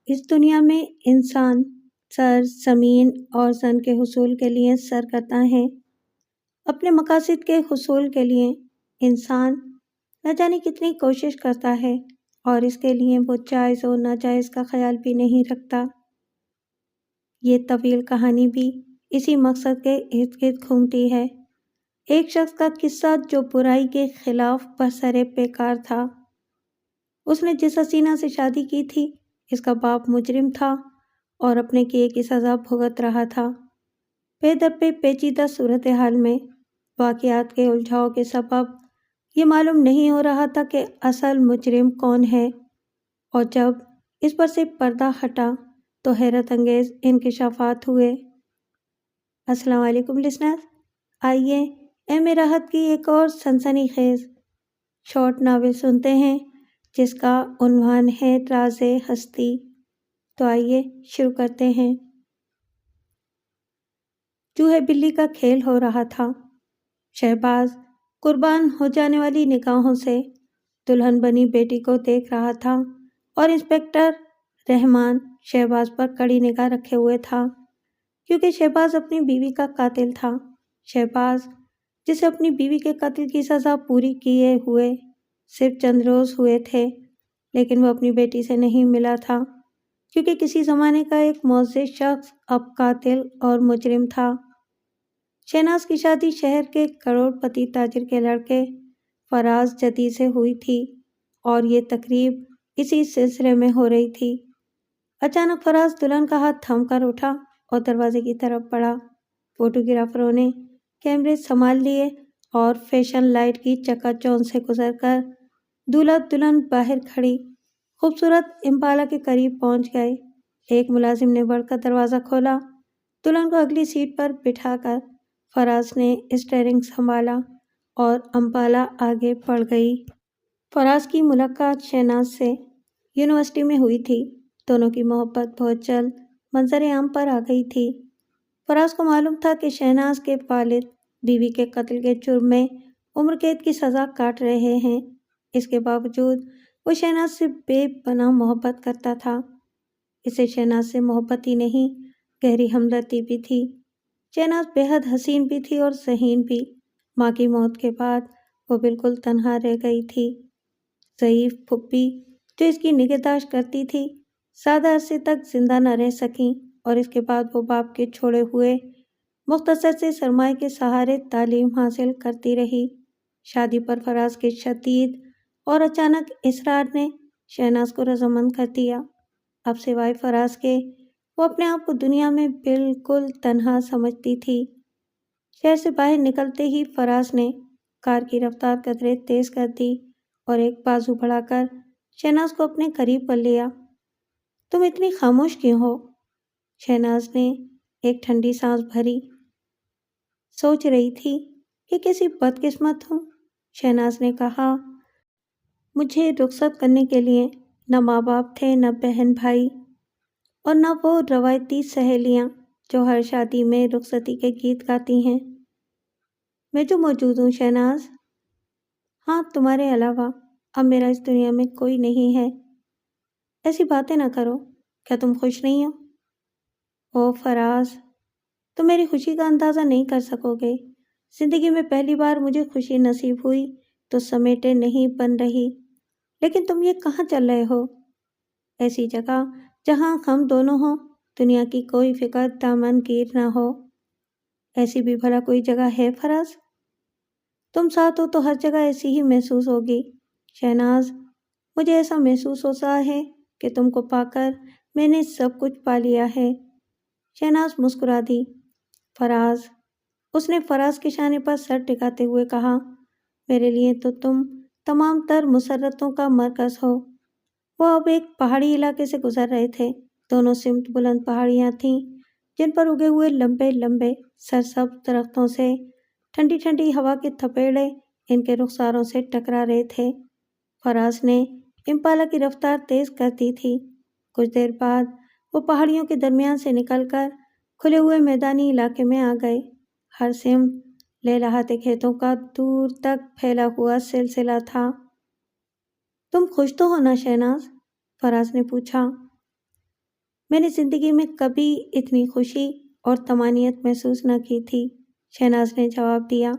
اس دنیا میں انسان سر، زمین اور زن کے حصول کے لیے سر کرتا ہے۔ اپنے مقاصد کے حصول کے لیے انسان نہ جانے کتنی کوشش کرتا ہے اور اس کے لیے وہ جائز و ناجائز کا خیال بھی نہیں رکھتا۔ یہ طویل کہانی بھی اسی مقصد کے ارد گرد گھومتی ہے۔ ایک شخص کا قصہ جو برائی کے خلاف برسر پیکار تھا۔ اس نے جس حسینہ سے شادی کی تھی اس کا باپ مجرم تھا اور اپنے کیے کی سزا بھگت رہا تھا۔ پے در پہ پیچیدہ صورتحال میں واقعات کے الجھاؤ کے سبب یہ معلوم نہیں ہو رہا تھا کہ اصل مجرم کون ہے، اور جب اس پر سے پردہ ہٹا تو حیرت انگیز انکشافات ہوئے۔ السلام علیکم لسنرز، آئیے ایم راحت کی ایک اور سنسنی خیز شارٹ ناول سنتے ہیں جس کا عنوان ہے راز ہستی۔ تو آئیے شروع کرتے ہیں۔ چوہے بلی کا کھیل ہو رہا تھا۔ شہباز قربان ہو جانے والی نگاہوں سے دلہن بنی بیٹی کو دیکھ رہا تھا اور انسپکٹر رحمان شہباز پر کڑی نگاہ رکھے ہوئے تھا، کیونکہ شہباز اپنی بیوی کا قاتل تھا۔ شہباز جسے اپنی بیوی کے قتل کی سزا پوری کیے ہوئے صرف چند روز ہوئے تھے، لیکن وہ اپنی بیٹی سے نہیں ملا تھا، کیونکہ کسی زمانے کا ایک معزز شخص اب قاتل اور مجرم تھا۔ شہناز کی شادی شہر کے کروڑ پتی تاجر کے لڑکے فراز جدید سے ہوئی تھی اور یہ تقریب اسی سلسلے میں ہو رہی تھی۔ اچانک فراز دلہن کا ہاتھ تھام کر اٹھا اور دروازے کی طرف بڑھا۔ فوٹوگرافروں نے کیمرے سنبھال لیے اور فیشن لائٹ کی چکا چوند سے گزر کر دولہا دلہن باہر کھڑی خوبصورت امپالا کے قریب پہنچ گئے۔ ایک ملازم نے بڑھ کر دروازہ کھولا۔ دلہن کو اگلی سیٹ پر بٹھا کر فراز نے اسٹیئرنگ سنبھالا اور امپالا آگے بڑھ گئی۔ فراز کی ملاقات شہناز سے یونیورسٹی میں ہوئی تھی۔ دونوں کی محبت بہت جلد منظر عام پر آ گئی تھی۔ فراز کو معلوم تھا کہ شہناز کے والد بیوی کے قتل کے جرم میں عمر قید کی سزا کاٹ رہے ہیں۔ اس کے باوجود وہ شہناز سے بے پناہ محبت کرتا تھا۔ اسے شہناز سے محبت ہی نہیں، گہری ہمدردی بھی تھی۔ شہناز بے حد حسین بھی تھی اور ذہین بھی۔ ماں کی موت کے بعد وہ بالکل تنہا رہ گئی تھی۔ ضعیف پھوپھی جو اس کی نگہداشت کرتی تھی زیادہ عرصے تک زندہ نہ رہ سکیں، اور اس کے بعد وہ باپ کے چھوڑے ہوئے مختصر سے سرمایہ کے سہارے تعلیم حاصل کرتی رہی۔ شادی پر فراز کے شدید اور اچانک اصرار نے شہناز کو رضامند کر دیا۔ اب سوائے فراز کے وہ اپنے آپ کو دنیا میں بالکل تنہا سمجھتی تھی۔ شہر سے باہر نکلتے ہی فراز نے کار کی رفتار قدرے تیز کر دی اور ایک بازو بڑھا کر شہناز کو اپنے قریب کر لیا۔ تم اتنی خاموش کیوں ہو؟ شہناز نے ایک ٹھنڈی سانس بھری۔ سوچ رہی تھی کہ کیسی بدقسمت ہوں، شہناز نے کہا۔ مجھے رخصت کرنے کے لیے نہ ماں باپ تھے، نہ بہن بھائی، اور نہ وہ روایتی سہیلیاں جو ہر شادی میں رخصتی کے گیت گاتی ہیں۔ میں جو موجود ہوں شہناز۔ ہاں، تمہارے علاوہ اب میرا اس دنیا میں کوئی نہیں ہے۔ ایسی باتیں نہ کرو، کیا تم خوش نہیں ہو؟ او فراز، تم میری خوشی کا اندازہ نہیں کر سکو گے۔ زندگی میں پہلی بار مجھے خوشی نصیب ہوئی تو سمیٹے نہیں بن رہی۔ لیکن تم یہ کہاں چل رہے ہو؟ ایسی جگہ جہاں ہم دونوں ہوں، دنیا کی کوئی فکر دامن گیر نہ ہو۔ ایسی بھی بھلا کوئی جگہ ہے فراز؟ تم ساتھ ہو تو ہر جگہ ایسی ہی محسوس ہوگی شہناز۔ مجھے ایسا محسوس ہوتا ہے کہ تم کو پا کر میں نے سب کچھ پا لیا ہے۔ شہناز مسکرا دی۔ فراز، اس نے فراز کے شانے پر سر ٹکاتے ہوئے کہا، میرے لیے تو تم تمام تر مسرتوں کا مرکز ہو۔ وہ اب ایک پہاڑی علاقے سے گزر رہے تھے۔ دونوں سمت بلند پہاڑیاں تھیں جن پر اگے ہوئے لمبے لمبے سرسبز درختوں سے ٹھنڈی ٹھنڈی ہوا کے تھپیڑے ان کے رخساروں سے ٹکرا رہے تھے۔ فراز نے امپالا کی رفتار تیز کر دی تھی۔ کچھ دیر بعد وہ پہاڑیوں کے درمیان سے نکل کر کھلے ہوئے میدانی علاقے میں آ گئے۔ ہر سمت لہلہاتے کھیتوں کا دور تک پھیلا ہوا سلسلہ تھا۔ تم خوش تو ہو نا شہناز؟ فراز نے پوچھا۔ میں نے زندگی میں کبھی اتنی خوشی اور طمانینت محسوس نہ کی تھی، شہناز نے جواب دیا۔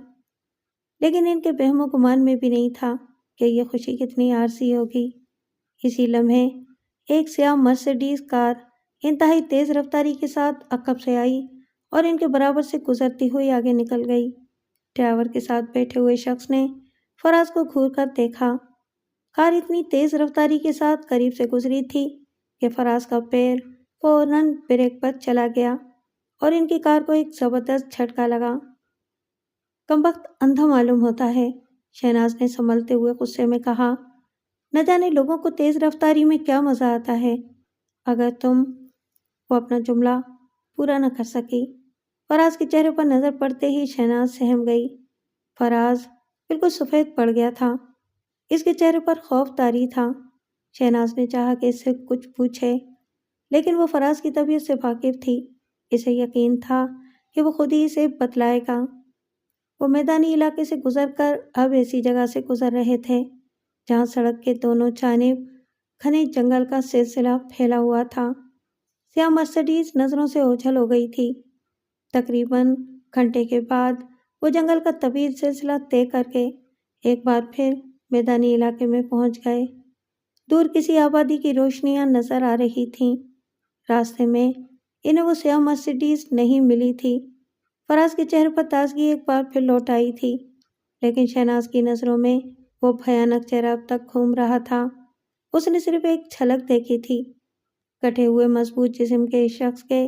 لیکن ان کے وہم و گمان میں بھی نہیں تھا کہ یہ خوشی کتنی عارضی ہوگی۔ اسی لمحے ایک سیاہ مرسیڈیز کار انتہائی تیز رفتاری کے ساتھ عقب سے آئی اور ان کے برابر سے گزرتی ہوئی آگے نکل گئی۔ ڈرائیور کے ساتھ بیٹھے ہوئے شخص نے فراز کو گھور کر دیکھا۔ کار اتنی تیز رفتاری کے ساتھ قریب سے گزری تھی کہ فراز کا پیر فوراً بریک پر چلا گیا اور ان کی کار کو ایک زبردست جھٹکا لگا۔ کمبخت اندھا معلوم ہوتا ہے، شہناز نے سنبھلتے ہوئے غصے میں کہا۔ نہ جانے لوگوں کو تیز رفتاری میں کیا مزہ آتا ہے۔ اگر تم وہ اپنا جملہ پورا نہ کر سکی۔ فراز کے چہرے پر نظر پڑتے ہی شہناز سہم گئی۔ فراز بالکل سفید پڑ گیا تھا، اس کے چہرے پر خوف طاری تھا۔ شہناز نے چاہا کہ اس سے کچھ پوچھے، لیکن وہ فراز کی طبیعت سے واقف تھی، اسے یقین تھا کہ وہ خود ہی اسے بتلائے گا۔ وہ میدانی علاقے سے گزر کر اب ایسی جگہ سے گزر رہے تھے جہاں سڑک کے دونوں جانب گھنے جنگل کا سلسلہ پھیلا ہوا تھا۔ سیاہ مرسیڈیز نظروں سے اوجھل ہو گئی تھی۔ تقریباً گھنٹے کے بعد وہ جنگل کا طویل سلسلہ طے کر کے ایک بار پھر میدانی علاقے میں پہنچ گئے۔ دور کسی آبادی کی روشنیاں نظر آ رہی تھیں۔ راستے میں انہیں وہ سیاہ مرسیڈیز نہیں ملی تھی۔ فراز کے چہرے پر تازگی ایک بار پھر لوٹ آئی تھی، لیکن شہناز کی نظروں میں وہ بھیانک چہرہ اب تک گھوم رہا تھا۔ اس نے صرف ایک جھلک دیکھی تھی، کٹے ہوئے مضبوط جسم کے اس شخص کے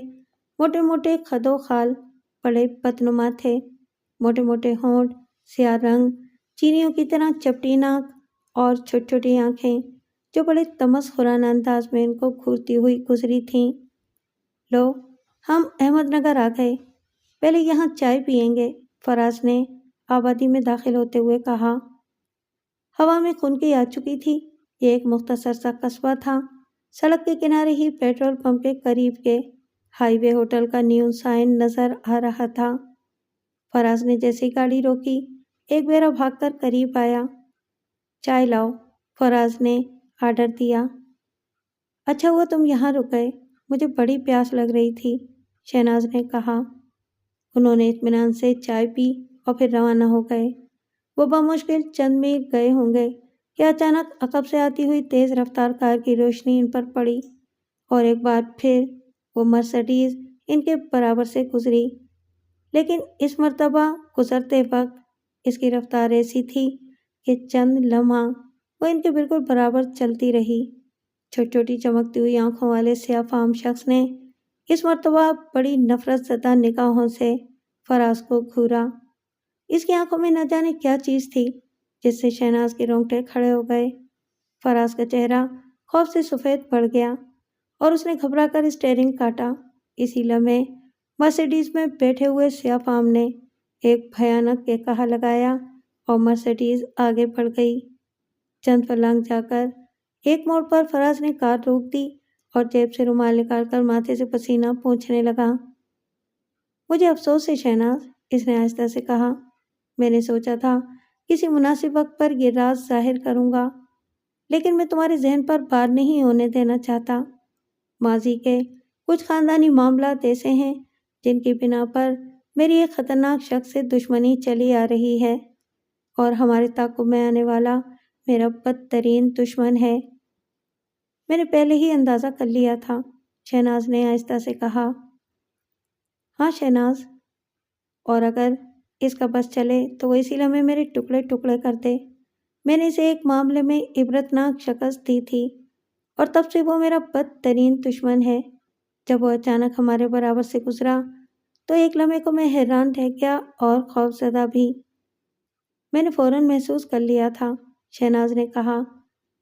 موٹے موٹے خد و خال بڑے بدنما تھے، موٹے موٹے ہونٹ، سیاہ رنگ، چینیوں کی طرح چپٹی ناک اور چھوٹی چھوٹی آنکھیں جو بڑے تمسخرانہ انداز میں ان کو گھورتی ہوئی گزری تھیں۔ لو، ہم احمد نگر آ گئے، پہلے یہاں چائے پئیں گے، فراز نے آبادی میں داخل ہوتے ہوئے کہا۔ ہوا میں خنکی آ چکی تھی۔ یہ ایک مختصر سا قصبہ تھا۔ سڑک کے کنارے ہی پیٹرول پمپ کے قریب کے ہائی وے ہوٹل کا نیون سائن نظر آ رہا تھا۔ فراز نے جیسی گاڑی روکی، ایک بیرا بھاگ کر قریب آیا۔ چائے لاؤ، فراز نے آرڈر دیا۔ اچھا ہوا تم یہاں رک گئے، مجھے بڑی پیاس لگ رہی تھی، شہناز نے کہا۔ انہوں نے اطمینان سے چائے پی اور پھر روانہ ہو گئے۔ وہ بمشکل چند میل گئے ہوں گے کہ اچانک عقب سے آتی ہوئی تیز رفتار کار کی روشنی ان پر پڑی اور ایک بار پھر وہ مرسیڈیز ان کے برابر سے گزری۔ لیکن اس مرتبہ گزرتے وقت اس کی رفتار ایسی تھی کہ چند لمحہ وہ ان کے بالکل برابر چلتی رہی۔ چھوٹی چھوٹی چمکتی ہوئی آنکھوں والے سیاہ فام شخص نے اس مرتبہ بڑی نفرت زدہ نگاہوں سے فراز کو گھورا۔ اس کی آنکھوں میں نہ جانے کیا چیز تھی جس سے شہناز کے رونگٹے کھڑے ہو گئے۔ فراز کا چہرہ خوف سے سفید پڑ گیا اور اس نے گھبرا کر اسٹیئرنگ کاٹا۔ اسی لمحے مرسیڈیز میں بیٹھے ہوئے سیاہ فام نے ایک بھیانک کہا لگایا اور مرسیڈیز آگے بڑھ گئی۔ چند فلنگ جا کر ایک موڑ پر فراز نے کار روک دی اور جیب سے رومال نکال کر ماتھے سے پسینہ پونچھنے لگا۔ مجھے افسوس ہے شہناز، اس نے آہستہ سے کہا۔ میں نے سوچا تھا کسی مناسب وقت پر یہ راز ظاہر کروں گا، لیکن میں تمہارے ذہن پر بار نہیں ہونے دینا چاہتا۔ ماضی کے کچھ خاندانی معاملات ایسے ہیں جن کی بنا پر میری ایک خطرناک شخص سے دشمنی چلی آ رہی ہے اور ہمارے تعاقب میں آنے والا میرا بدترین دشمن ہے۔ میں نے پہلے ہی اندازہ کر لیا تھا، شہناز نے آہستہ سے کہا۔ ہاں شہناز، اور اگر اس کا بس چلے تو وہ اسی لمحے میرے ٹکڑے ٹکڑے کر دے۔ میں نے اسے ایک معاملے میں عبرتناک شکست دی تھی اور تب سے وہ میرا بدترین دشمن ہے۔ جب وہ اچانک ہمارے برابر سے گزرا تو ایک لمحے کو میں حیران رہ گیا اور خوف زدہ بھی۔ میں نے فوراً محسوس کر لیا تھا، شہناز نے کہا۔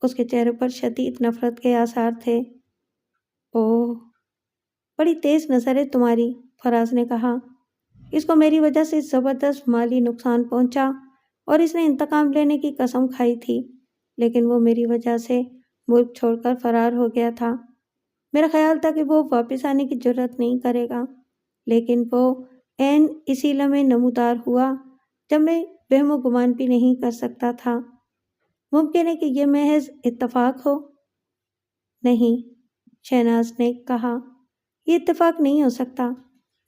اس کے چہرے پر شدید نفرت کے آثار تھے۔ اوہ، بڑی تیز نظر ہے تمہاری، فراز نے کہا۔ اس کو میری وجہ سے زبردست مالی نقصان پہنچا اور اس نے انتقام لینے کی قسم کھائی تھی، لیکن وہ میری وجہ سے ملک چھوڑ کر فرار ہو گیا تھا۔ میرا خیال تھا کہ وہ واپس آنے کی جرات نہیں کرے گا، لیکن وہ عین اسی لمحے نمودار ہوا جب میں وہم و گمان بھی نہیں کر سکتا تھا۔ ممکن ہے کہ یہ محض اتفاق ہو؟ نہیں، شہناز نے کہا۔ یہ اتفاق نہیں ہو سکتا۔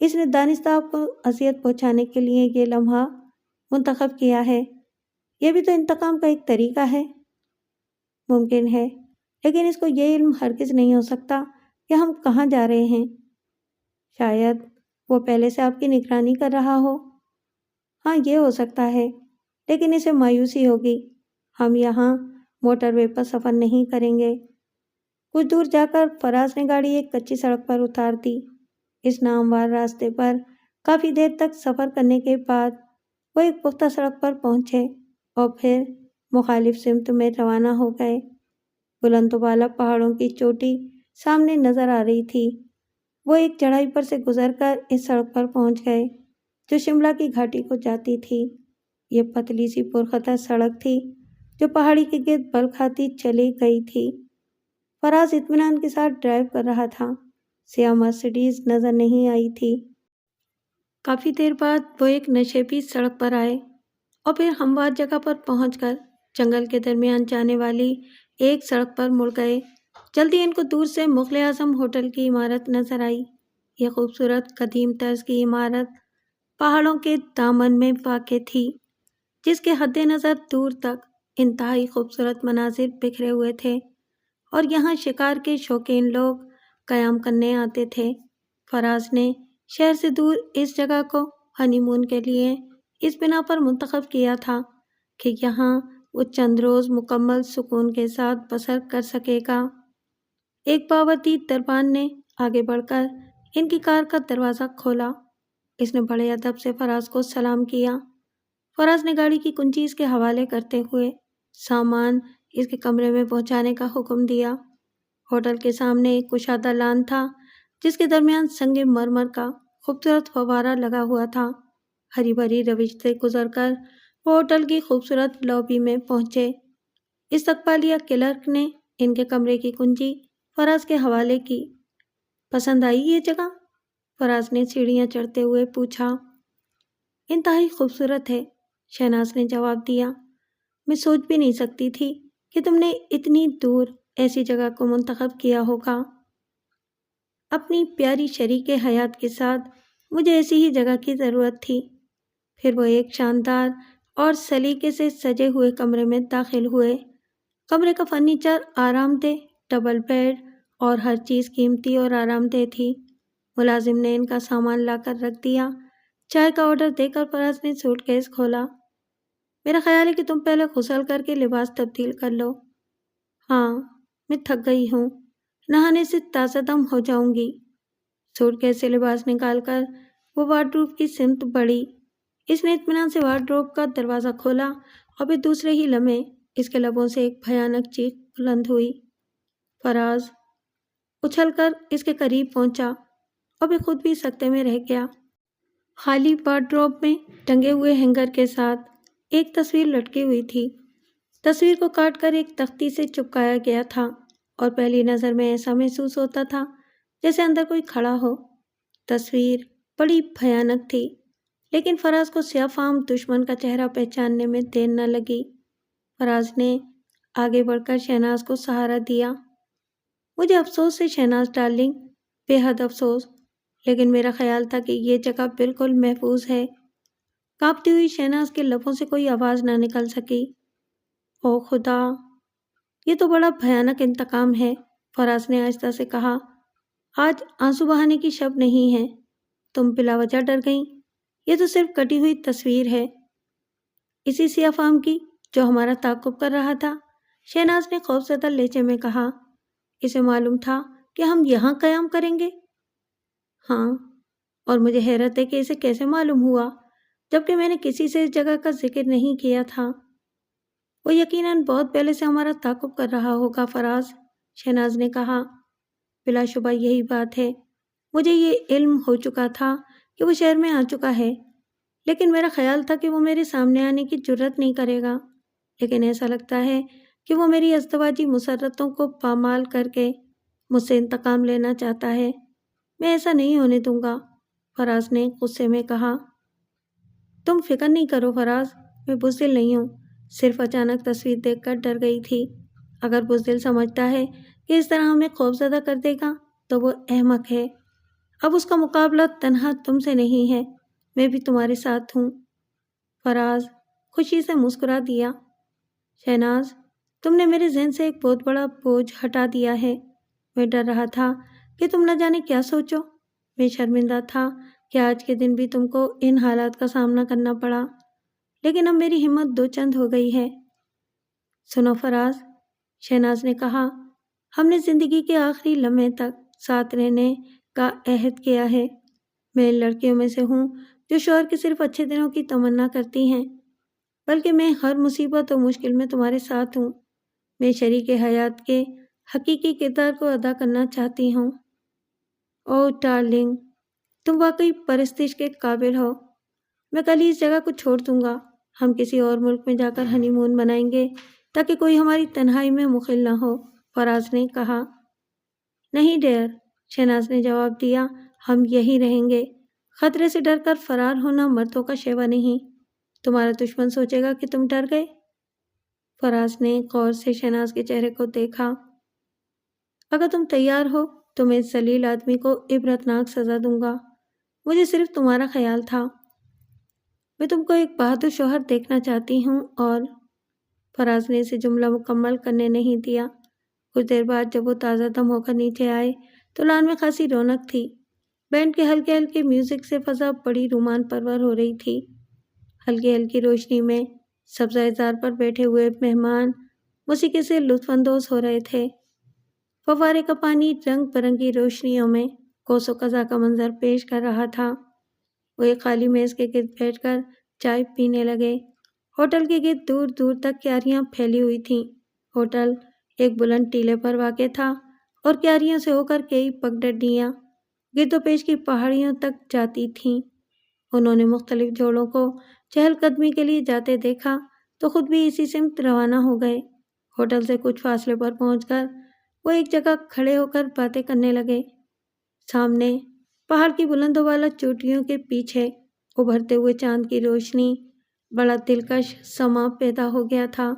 اس نے دانشتہ کو اذیت پہنچانے کے لیے یہ لمحہ منتخب کیا ہے۔ یہ بھی تو انتقام کا ایک طریقہ ہے۔ ممکن ہے، لیکن اس کو یہ علم ہرگز نہیں ہو سکتا کہ ہم کہاں جا رہے ہیں۔ شاید وہ پہلے سے آپ کی نگرانی کر رہا ہو۔ ہاں، یہ ہو سکتا ہے، لیکن اسے مایوسی ہوگی۔ ہم یہاں موٹر وے پر سفر نہیں کریں گے۔ کچھ دور جا کر فراز نے گاڑی ایک کچی سڑک پر اتار دی۔ اس ناہموار راستے پر کافی دیر تک سفر کرنے کے بعد وہ ایک پختہ سڑک پر پہنچے اور پھر مخالف سمت میں روانہ ہو گئے۔ بلند و بالا پہاڑوں کی چوٹی سامنے نظر آ رہی تھی۔ وہ ایک چڑھائی پر سے گزر کر اس سڑک پر پہنچ گئے جو شملہ کی گھاٹی کو جاتی تھی۔ یہ پتلی سی پرخطر سڑک تھی جو پہاڑی کے گرد بل کھاتی چلی گئی تھی۔ فراز اطمینان کے ساتھ ڈرائیو کر رہا تھا۔ سیاہ مرسیڈیز نظر نہیں آئی تھی۔ کافی دیر بعد وہ ایک نشیبی سڑک پر آئے اور پھر ہموار جگہ پر پہنچ کر جنگل کے درمیان جانے والی ایک سڑک پر مڑ گئے۔ جلدی ان کو دور سے مغل اعظم ہوٹل کی عمارت نظر آئی۔ یہ خوبصورت قدیم طرز کی عمارت پہاڑوں کے دامن میں واقع تھی، جس کے حد نظر دور تک انتہائی خوبصورت مناظر بکھرے ہوئے تھے، اور یہاں شکار کے شوقین لوگ قیام کرنے آتے تھے۔ فراز نے شہر سے دور اس جگہ کو ہنی مون کے لیے اس بنا پر منتخب کیا تھا کہ یہاں وہ چند روز مکمل سکون کے ساتھ بسر کر سکے گا۔ ایک باوردی دربان نے آگے بڑھ کر ان کی کار کا دروازہ کھولا۔ اس نے بڑے ادب سے فراز کو سلام کیا۔ فراز نے گاڑی کی کنجی اس کے حوالے کرتے ہوئے سامان اس کے کمرے میں پہنچانے کا حکم دیا۔ ہوٹل کے سامنے ایک کشادہ لان تھا جس کے درمیان سنگ مرمر کا خوبصورت فوارہ لگا ہوا تھا۔ ہری بھری روش سے گزر کر وہ ہوٹل کی خوبصورت لابی میں پہنچے۔ استقبالیہ کلرک نے ان کے کمرے کی کنجی فراز کے حوالے کی۔ پسند آئی یہ جگہ؟ فراز نے سیڑھیاں چڑھتے ہوئے پوچھا۔ انتہائی خوبصورت ہے، شہناز نے جواب دیا۔ میں سوچ بھی نہیں سکتی تھی کہ تم نے اتنی دور ایسی جگہ کو منتخب کیا ہوگا۔ اپنی پیاری شریک حیات کے ساتھ مجھے ایسی ہی جگہ کی ضرورت تھی۔ پھر وہ ایک شاندار اور سلیقے سے سجے ہوئے کمرے میں داخل ہوئے۔ کمرے کا فرنیچر آرام دہ، ڈبل بیڈ اور ہر چیز قیمتی اور آرام دہ تھی۔ ملازم نے ان کا سامان لا کر رکھ دیا۔ چائے کا آرڈر دے کر فراز نے سوٹ کیس کھولا۔ میرا خیال ہے کہ تم پہلے غسل کر کے لباس تبدیل کر لو۔ ہاں، میں تھک گئی ہوں، نہانے سے تازہ دم ہو جاؤں گی۔ سوٹ کیس سے لباس نکال کر وہ وارڈروب کی سمت بڑھی۔ اس نے اطمینان سے وارڈروب کا دروازہ کھولا اور پھر دوسرے ہی لمحے اس کے لبوں سے ایک بھیانک چیخ بلند ہوئی۔ فراز اچھل کر اس کے قریب پہنچا اور پھر خود بھی سکتے میں رہ گیا۔ خالی وارڈروب میں ٹنگے ہوئے ہینگر کے ساتھ ایک تصویر لٹکی ہوئی تھی۔ تصویر کو کاٹ کر ایک تختی سے چپکایا گیا تھا اور پہلی نظر میں ایسا محسوس ہوتا تھا جیسے اندر کوئی کھڑا ہو۔ تصویر بڑی بھیانک تھی، لیکن فراز کو سیاہ فام دشمن کا چہرہ پہچاننے میں دیر نہ لگی۔ فراز نے آگے بڑھ کر شہناز کو سہارا دیا۔ مجھے افسوس ہے شہناز ڈارلنگ، بے حد افسوس، لیکن میرا خیال تھا کہ یہ جگہ بالکل محفوظ ہے۔ کانپتی ہوئی شہناز کے لبوں سے کوئی آواز نہ نکل سکی۔ او خدا، یہ تو بڑا بھیانک انتقام ہے، فراز نے آہستہ سے کہا۔ آج آنسو بہانے کی شب نہیں ہے۔ تم بلا وجہ ڈر گئیں۔ یہ تو صرف کٹی ہوئی تصویر ہے، اسی سیاہ فام کی جو ہمارا تعاقب کر رہا تھا، شہناز نے خوفزدہ لہجے میں کہا۔ اسے معلوم تھا کہ ہم یہاں قیام کریں گے؟ ہاں، اور مجھے حیرت ہے کہ اسے کیسے معلوم ہوا جبکہ میں نے کسی سے اس جگہ کا ذکر نہیں کیا تھا۔ وہ یقیناً بہت پہلے سے ہمارا تعاقب کر رہا ہوگا فراز، شہناز نے کہا۔ بلا شبہ یہی بات ہے۔ مجھے یہ علم ہو چکا تھا کہ وہ شہر میں آ چکا ہے، لیکن میرا خیال تھا کہ وہ میرے سامنے آنے کی جرات نہیں کرے گا۔ لیکن ایسا لگتا ہے کہ وہ میری ازدواجی مسرتوں کو پامال کر کے مجھ سے انتقام لینا چاہتا ہے۔ میں ایسا نہیں ہونے دوں گا، فراز نے غصے میں کہا۔ تم فکر نہیں کرو فراز، میں بزدل نہیں ہوں، صرف اچانک تصویر دیکھ کر ڈر گئی تھی۔ اگر بزدل سمجھتا ہے کہ اس طرح ہمیں خوفزدہ کر دے گا تو وہ احمق ہے۔ اب اس کا مقابلہ تنہا تم سے نہیں ہے، میں بھی تمہارے ساتھ ہوں۔ فراز خوشی سے مسکرا دیا۔ شہناز، تم نے میرے ذہن سے ایک بہت بڑا بوجھ ہٹا دیا ہے۔ میں ڈر رہا تھا کہ تم نہ جانے کیا سوچو۔ میں شرمندہ تھا کہ آج کے دن بھی تم کو ان حالات کا سامنا کرنا پڑا، لیکن اب میری ہمت دو چند ہو گئی ہے۔ سنو فراز، شہناز نے کہا، ہم نے زندگی کے آخری لمحے تک ساتھ رہنے کا عہد کیا ہے۔ میں ان لڑکیوں میں سے ہوں جو شوہر کے صرف اچھے دنوں کی تمنا کرتی ہیں، بلکہ میں ہر مصیبت و مشکل میں تمہارے ساتھ ہوں۔ میں شریک حیات کے حقیقی کردار کو ادا کرنا چاہتی ہوں۔ او ڈارلنگ، تم واقعی پرستش کے قابل ہو۔ میں کل ہی اس جگہ کو چھوڑ دوں گا۔ ہم کسی اور ملک میں جا کر ہنی مون منائیں گے تاکہ کوئی ہماری تنہائی میں مخل نہ ہو، فراز نے کہا۔ نہیں ڈیئر، شہناز نے جواب دیا، ہم یہی رہیں گے۔ خطرے سے ڈر کر فرار ہونا مردوں کا شیوا نہیں۔ تمہارا دشمن سوچے گا کہ تم ڈر گئے۔ فراز نے غور سے شہناز کے چہرے کو دیکھا۔ اگر تم تیار ہو تو میں اس ذلیل آدمی کو عبرتناک سزا دوں گا۔ مجھے صرف تمہارا خیال تھا۔ میں تم کو ایک بہادر شوہر دیکھنا چاہتی ہوں اور فراز نے اسے جملہ مکمل کرنے نہیں دیا۔ کچھ دیر بعد جب وہ تازہ دم ہو کر نیچے آئے تو لان میں خاصی رونق تھی۔ بینڈ کے ہلکے ہلکے میوزک سے فضا بڑی رومان پرور ہو رہی تھی۔ ہلکی ہلکی روشنی میں سبزہ زار پر بیٹھے ہوئے مہمان موسیقی سے لطف اندوز ہو رہے تھے۔ فوارے کا پانی رنگ برنگی روشنیوں میں کوس و قزح کا منظر پیش کر رہا تھا۔ وہ ایک خالی میز کے گرد بیٹھ کر چائے پینے لگے۔ ہوٹل کے گرد دور دور تک کیاریاں پھیلی ہوئی تھیں۔ ہوٹل ایک بلند ٹیلے پر واقع تھا اور کیاریوں سے ہو کر کئی پگڈنڈیاں گرد و پیش کی پہاڑیوں تک جاتی تھیں۔ انہوں نے مختلف جوڑوں کو چہل قدمی کے لیے جاتے دیکھا تو خود بھی اسی سمت روانہ ہو گئے۔ ہوٹل سے کچھ فاصلے پر پہنچ کر وہ ایک جگہ کھڑے ہو کر باتیں کرنے لگے۔ سامنے پہاڑ کی بلند و بالا چوٹیوں کے پیچھے ابھرتے ہوئے چاند کی روشنی بڑا دلکش سما پیدا ہو گیا تھا۔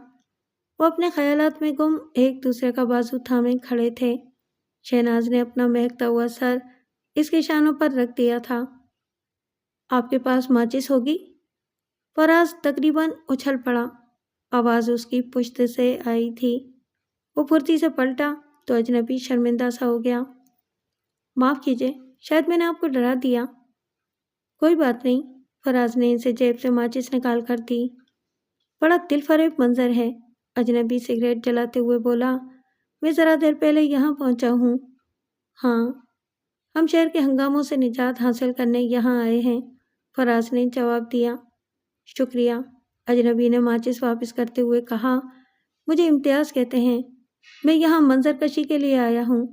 وہ اپنے خیالات میں گم ایک دوسرے کا بازو تھامے کھڑے تھے۔ شہناز نے اپنا مہکتا ہوا سر اس کے شانوں پر رکھ دیا تھا۔ آپ کے پاس ماچس ہوگی؟ فراز تقریباً اچھل پڑا۔ آواز اس کی پشت سے آئی تھی۔ وہ پھرتی سے پلٹا تو اجنبی شرمندہ سا ہو گیا۔ معاف کیجیے، شاید میں نے آپ کو ڈرا دیا۔ کوئی بات نہیں، فراز نے اسے جیب سے ماچس نکال کر دی۔ بڑا دل فریب منظر ہے، اجنبی سگریٹ جلاتے ہوئے بولا۔ میں ذرا دیر پہلے یہاں پہنچا ہوں۔ ہاں، ہم شہر کے ہنگاموں سے نجات حاصل کرنے یہاں آئے ہیں، فراز نے جواب دیا۔ شکریہ، اجنبی نے ماچس واپس کرتے ہوئے کہا۔ مجھے امتیاز کہتے ہیں، میں یہاں منظر کشی کے لیے آیا ہوں۔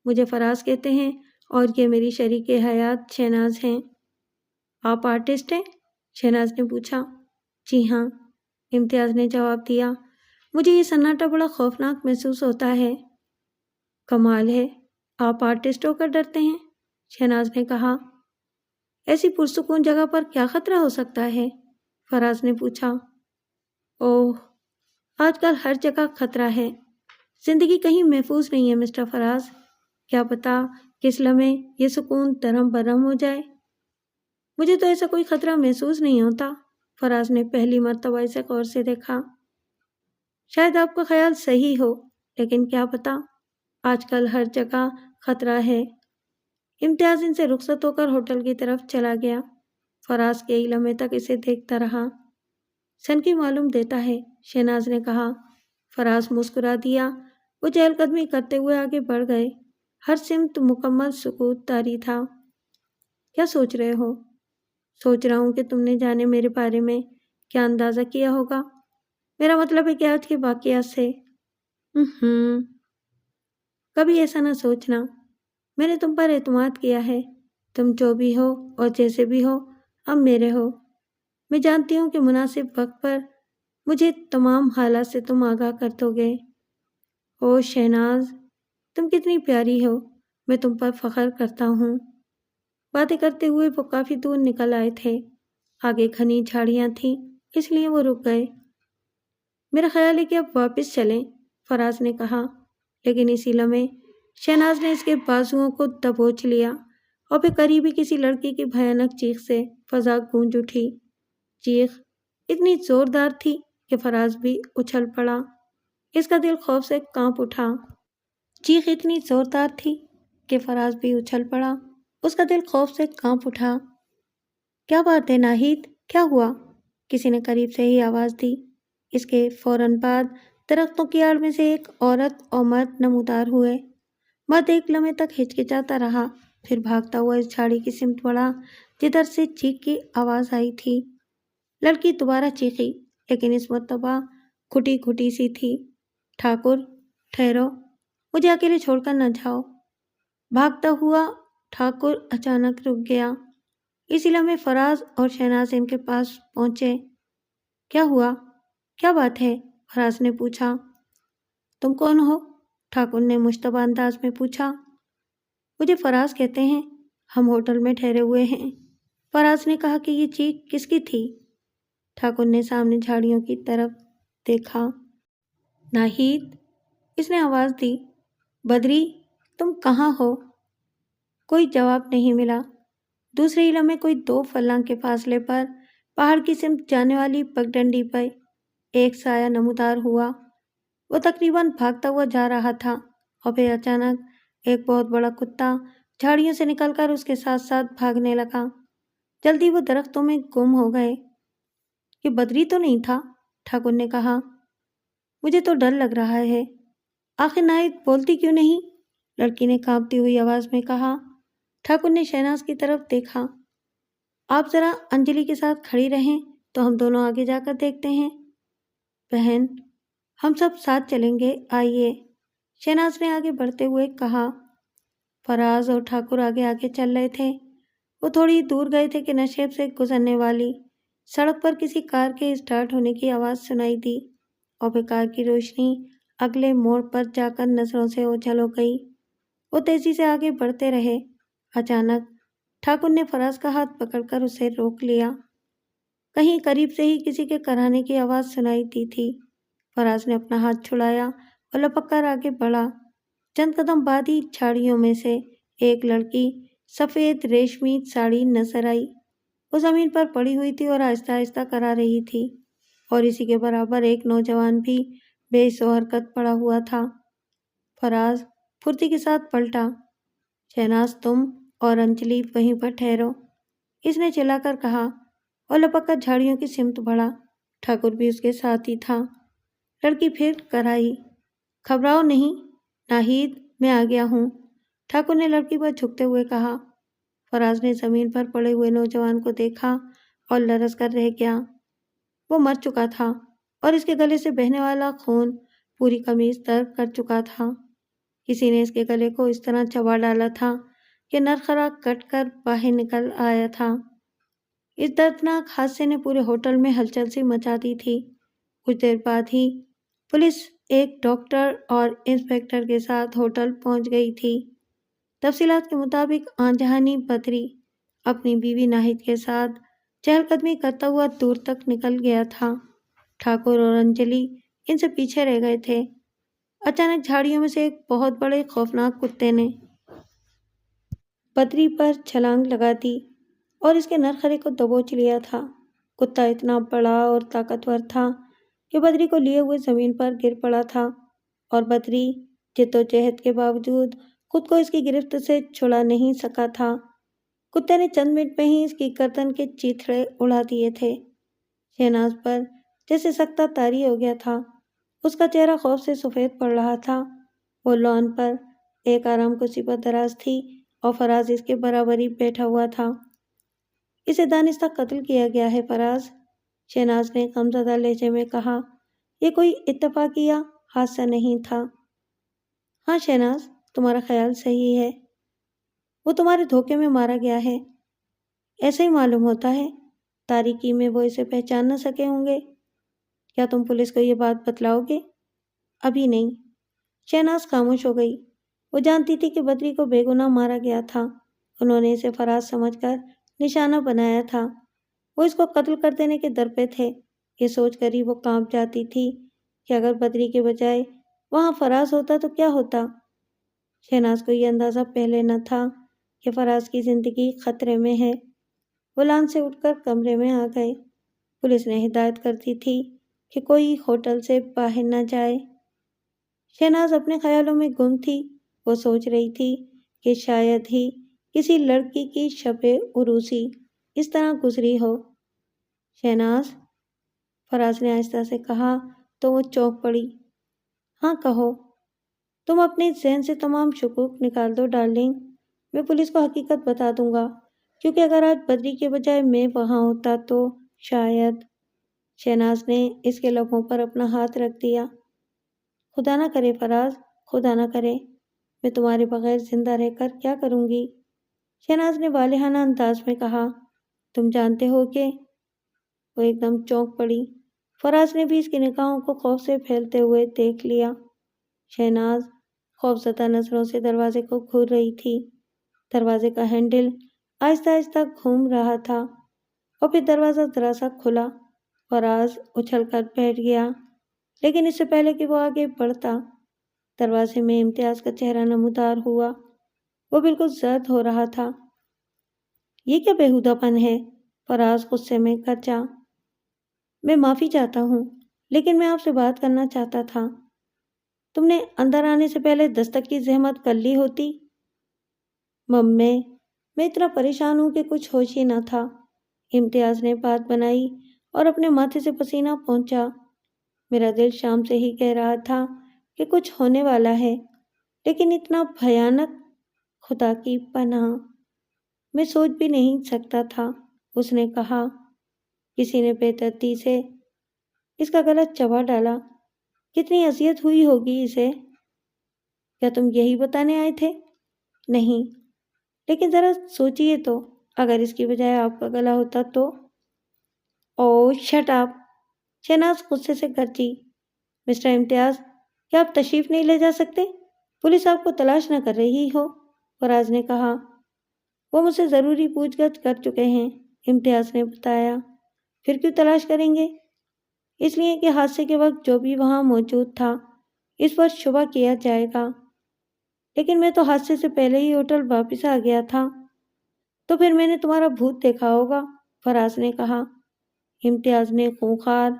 مجھے فراز کہتے ہیں اور یہ میری شریک حیات شہناز ہیں۔ آپ آرٹسٹ ہیں؟ شہناز نے پوچھا۔ جی ہاں، امتیاز نے جواب دیا۔ مجھے یہ سناٹا بڑا خوفناک محسوس ہوتا ہے۔ کمال ہے، آپ آرٹسٹ ہو کر ڈرتے ہیں، شہناز نے کہا۔ ایسی پرسکون جگہ پر کیا خطرہ ہو سکتا ہے؟ فراز نے پوچھا۔ اوہ، آج کل ہر جگہ خطرہ ہے۔ زندگی کہیں محفوظ نہیں ہے مسٹر فراز۔ کیا پتا کس لمحے یہ سکون درہم برہم ہو جائے۔ مجھے تو ایسا کوئی خطرہ محسوس نہیں ہوتا، فراز نے پہلی مرتبہ اسے غور سے دیکھا۔ شاید آپ کا خیال صحیح ہو، لیکن کیا پتا، آج کل ہر جگہ خطرہ ہے۔ امتیاز ان سے رخصت ہو کر ہوٹل کی طرف چلا گیا۔ فراز کئی لمحے تک اسے دیکھتا رہا۔ سنکی معلوم دیتا ہے، شہناز نے کہا۔ فراز مسکرا دیا۔ وہ چہل قدمی کرتے ہوئے آگے بڑھ گئے۔ ہر سمت مکمل سکوت طاری تھا۔ کیا سوچ رہے ہو؟ سوچ رہا ہوں کہ تم نے جانے میرے بارے میں کیا اندازہ کیا ہوگا۔ میرا مطلب ہے کہ آج کے واقعات سے۔ کبھی ایسا نہ سوچنا، میں نے تم پر اعتماد کیا ہے۔ تم جو بھی ہو اور جیسے بھی ہو، اب میرے ہو۔ میں جانتی ہوں کہ مناسب وقت پر مجھے تمام حالات سے تم آگاہ کر دو گے۔ او شہناز، تم کتنی پیاری ہو، میں تم پر فخر کرتا ہوں۔ باتیں کرتے ہوئے وہ کافی دور نکل آئے تھے۔ آگے گھنی جھاڑیاں تھیں، اس لیے وہ رک گئے۔ میرا خیال ہے کہ اب واپس چلیں، فراز نے کہا۔ لیکن اسی لمحے شہناز نے اس کے بازوؤں کو دبوچ لیا اور پھر قریبی کسی لڑکی کی بھیانک چیخ سے فضا گونج اٹھی۔ چیخ اتنی زوردار تھی کہ فراز بھی اچھل پڑا۔ اس کا دل خوف سے کانپ اٹھا۔ چیخ اتنی زوردار تھی کہ فراز بھی اچھل پڑا۔ اس کا دل خوف سے کانپ اٹھا۔ کیا بات ہے ناہید، کیا ہوا؟ کسی نے قریب سے ہی آواز دی۔ اس کے فوراً بعد درختوں کی آڑ میں سے ایک عورت اور مرد نمودار ہوئے۔ مرد ایک لمحے تک ہچکچاتا رہا، پھر بھاگتا ہوا اس جھاڑی کی سمت بڑھا جدھر سے چیخ کی آواز آئی تھی۔ لڑکی دوبارہ چیخی، لیکن اس مرتبہ کھٹی کھٹی سی تھی۔ ٹھاکر، ٹھہرو، مجھے اکیلے چھوڑ کر نہ جاؤ۔ بھاگتا ہوا ٹھاکر اچانک رک گیا۔ اسی لمحے فراز اور شہناز ان کے پاس پہنچے۔ کیا ہوا؟ کیا بات ہے؟ فراز نے پوچھا۔ تم کون ہو؟ ٹھاکر نے مشتبہ انداز میں پوچھا۔ مجھے فراز کہتے ہیں، ہم ہوٹل میں ٹھہرے ہوئے ہیں۔ فراز نے کہا کہ یہ چیخ کس کی تھی؟ ٹھاکر نے سامنے جھاڑیوں کی طرف دیکھا۔ ناہید، اس نے آواز دی۔ بدری، تم کہاں ہو؟ کوئی جواب نہیں ملا۔ دوسرے ہی لمحے کوئی 2 فلنگ کے فاصلے پر پہاڑ کی سمت جانے والی پگڈنڈی پر ایک سایہ نمودار ہوا۔ وہ تقریباً بھاگتا ہوا جا رہا تھا اور پھر اچانک ایک بہت بڑا کتا جھاڑیوں سے نکل کر اس کے ساتھ ساتھ بھاگنے لگا۔ جلدی وہ درختوں میں گم ہو گئے۔ یہ بدری تو نہیں تھا؟ ٹھاکر نے کہا۔ مجھے تو ڈر لگ رہا ہے۔ آخر ناہید بولتی کیوں نہیں؟ لڑکی نے کانپتی ہوئی آواز میں کہا۔ ٹھاکر نے شہناز کی طرف دیکھا۔ آپ ذرا انجلی کے ساتھ کھڑی رہیں تو ہم دونوں آگے جا کر دیکھتے ہیں۔ بہن، ہم سب ساتھ چلیں گے، آئیے، شہناز نے آگے بڑھتے ہوئے کہا۔ فراز اور ٹھاکر آگے آگے چل رہے تھے۔ وہ تھوڑی دور گئے تھے کہ نشیب سے گزرنے والی سڑک پر کسی کار کے اسٹارٹ ہونے کی آواز سنائی دی اور پھر کار کی روشنی اگلے موڑ پر جا کر نظروں سے اوجھل ہو گئی۔ وہ تیزی سے آگے بڑھتے رہے۔ اچانک ٹھاکر نے فراز کا ہاتھ پکڑ کر اسے روک لیا۔ کہیں قریب سے ہی کسی کے کراہنے کی آواز سنائی دی تھی۔ فراز نے اپنا ہاتھ چھڑایا اور لپک کر آگے بڑھا۔ چند قدم بعد ہی جھاڑیوں میں سے ایک لڑکی سفید ریشمی ساڑی نظر آئی۔ وہ زمین پر پڑی ہوئی تھی اور آہستہ آہستہ کرا رہی تھی، اور اسی کے برابر ایک نوجوان بھی بے حس و حرکت پڑا ہوا تھا۔ فراز پھرتی کے ساتھ پلٹا۔ شہناز، تم اور انجلی وہیں پر ٹھہرو، اس نے چلا کر کہا اور لپک کر جھاڑیوں کی سمت بڑھا۔ ٹھاکر بھی اس کے ساتھ ہی تھا۔ لڑکی پھر کر آئی۔ گھبراؤ نہیں ناہید، میں آ گیا ہوں، ٹھاکر نے لڑکی پر جھکتے ہوئے کہا۔ فراز نے زمین پر پڑے ہوئے نوجوان کو دیکھا اور لرز کر رہ گیا۔ وہ مر چکا تھا اور اس کے گلے سے بہنے والا خون پوری قمیض تر کر چکا تھا۔ کسی نے اس کے گلے کو اس طرح چبا ڈالا تھا کہ نرخرا کٹ کر باہر نکل آیا تھا۔ اس دردناک حادثے نے پورے ہوٹل میں ہلچل سی مچا دی تھی۔ کچھ دیر بعد ہی پولیس ایک ڈاکٹر اور انسپکٹر کے ساتھ ہوٹل پہنچ گئی تھی۔ تفصیلات کے مطابق آن جہانی بدری اپنی بیوی ناہید کے ساتھ چہل قدمی کرتا ہوا دور تک نکل گیا تھا۔ ٹھاکر اور انجلی ان سے پیچھے رہ گئے تھے۔ اچانک جھاڑیوں میں سے ایک بہت بڑے خوفناک کتے نے بدری پر چھلانگ لگا دی اور اس کے نرخرے کو دبوچ لیا تھا۔ کتا اتنا بڑا اور طاقتور تھا کہ بدری کو لیے ہوئے زمین پر گر پڑا تھا، اور بدری جدوجہد کے باوجود خود کو اس کی گرفت سے چھڑا نہیں سکا تھا۔ کتے نے چند منٹ میں ہی اس کی گردن کے چیتھڑے اڑا دیے تھے۔ شہناز پر جیسے سکتہ طاری ہو گیا تھا۔ اس کا چہرہ خوف سے سفید پڑ رہا تھا۔ وہ لان پر ایک آرام کرسی پر دراز تھی اور فراز اس کے برابر ہی بیٹھا ہوا تھا۔ اسے دانستہ قتل کیا گیا ہے فراز، شہناز نے غمزدہ لہجے میں کہا۔ یہ کوئی اتفاقیہ حادثہ نہیں تھا۔ ہاں شہناز، تمہارا خیال صحیح ہے، وہ تمہارے دھوکے میں مارا گیا ہے۔ ایسا ہی معلوم ہوتا ہے، تاریکی میں وہ اسے پہچان نہ سکے ہوں گے۔ کیا تم پولیس کو یہ بات بتلاؤ گے؟ ابھی نہیں، شہناز خاموش ہو گئی۔ وہ جانتی تھی کہ بدری کو بے گناہ مارا گیا تھا۔ انہوں نے اسے فراز سمجھ کر نشانہ بنایا تھا۔ وہ اس کو قتل کر دینے کے در پہ تھے۔ یہ سوچ کر ہی وہ کانپ جاتی تھی کہ اگر بدری کے بجائے وہاں فراز ہوتا تو کیا ہوتا؟ شہناز کو یہ اندازہ پہلے نہ تھا کہ فراز کی زندگی خطرے میں ہے۔ وہ لان سے اٹھ کر کمرے میں آ گئے۔ پولیس نے ہدایت کر دی تھی کہ کوئی ہوٹل سے باہر نہ جائے۔ شہناز اپنے خیالوں میں گم تھی۔ وہ سوچ رہی تھی کہ شاید ہی کسی لڑکی کی شب عروسی اس طرح گزری ہو۔ شہناز، فراز نے آہستہ سے کہا تو وہ چونک پڑی۔ ہاں کہو۔ تم اپنے ذہن سے تمام شکوک نکال دو ڈارلنگ۔ میں پولیس کو حقیقت بتا دوں گا، کیونکہ اگر آج بدری کے بجائے میں وہاں ہوتا تو شاید۔ شہناز نے اس کے لبوں پر اپنا ہاتھ رکھ دیا۔ خدا نہ کرے فراز، خدا نہ کرے۔ میں تمہارے بغیر زندہ رہ کر کیا کروں گی؟ شہناز نے والہانہ انداز میں کہا۔ تم جانتے ہو کہ… وہ ایک دم چونک پڑی۔ فراز نے بھی اس کی نگاہوں کو خوف سے پھیلتے ہوئے دیکھ لیا۔ شہناز خوفزدہ نظروں سے دروازے کو گھور رہی تھی۔ دروازے کا ہینڈل آہستہ آہستہ گھوم رہا تھا اور پھر دروازہ ذرا سا کھلا۔ فراز اچھل کر بیٹھ گیا، لیکن اس سے پہلے کہ وہ آگے بڑھتا، دروازے میں امتیاز کا چہرہ نمودار ہوا۔ وہ بالکل زرد ہو رہا تھا۔ یہ کیا بےہودہ پن ہے؟ فراز غصے میں گرجا۔ میں معافی چاہتا ہوں، لیکن میں آپ سے بات کرنا چاہتا تھا۔ تم نے اندر آنے سے پہلے دستک کی زحمت کر لی ہوتی۔ میں اتنا پریشان ہوں کہ کچھ ہوش ہی نہ تھا۔ امتیاز نے بات بنائی اور اپنے ماتھے سے پسینہ پہنچا۔ میرا دل شام سے ہی کہہ رہا تھا کہ کچھ ہونے والا ہے، لیکن اتنا بھیانک، خدا کی پناہ، میں سوچ بھی نہیں سکتا تھا۔ اس نے کہا۔ کسی نے بے دردی سے اس کا گلا چبا ڈالا۔ کتنی اذیت ہوئی ہوگی اسے۔ کیا تم یہی بتانے آئے تھے؟ نہیں، لیکن ذرا سوچئے تو، اگر اس کی بجائے آپ کا گلا ہوتا تو؟ او شٹ اپ! شہناز غصے سے گرجی۔ مسٹر امتیاز، کیا آپ تشریف نہیں لے جا سکتے؟ پولیس آپ کو تلاش نہ کر رہی ہو، فراز نے کہا۔ وہ مجھ سے ضروری پوچھ گچھ کر چکے ہیں، امتیاز نے بتایا۔ پھر کیوں تلاش کریں گے؟ اس لیے کہ حادثے کے وقت جو بھی وہاں موجود تھا اس پر شبہ کیا جائے گا۔ لیکن میں تو حادثے سے پہلے ہی ہوٹل واپس آ گیا تھا۔ تو پھر میں نے تمہارا بھوت دیکھا ہوگا، فراز نے کہا۔ امتیاز نے خونخوار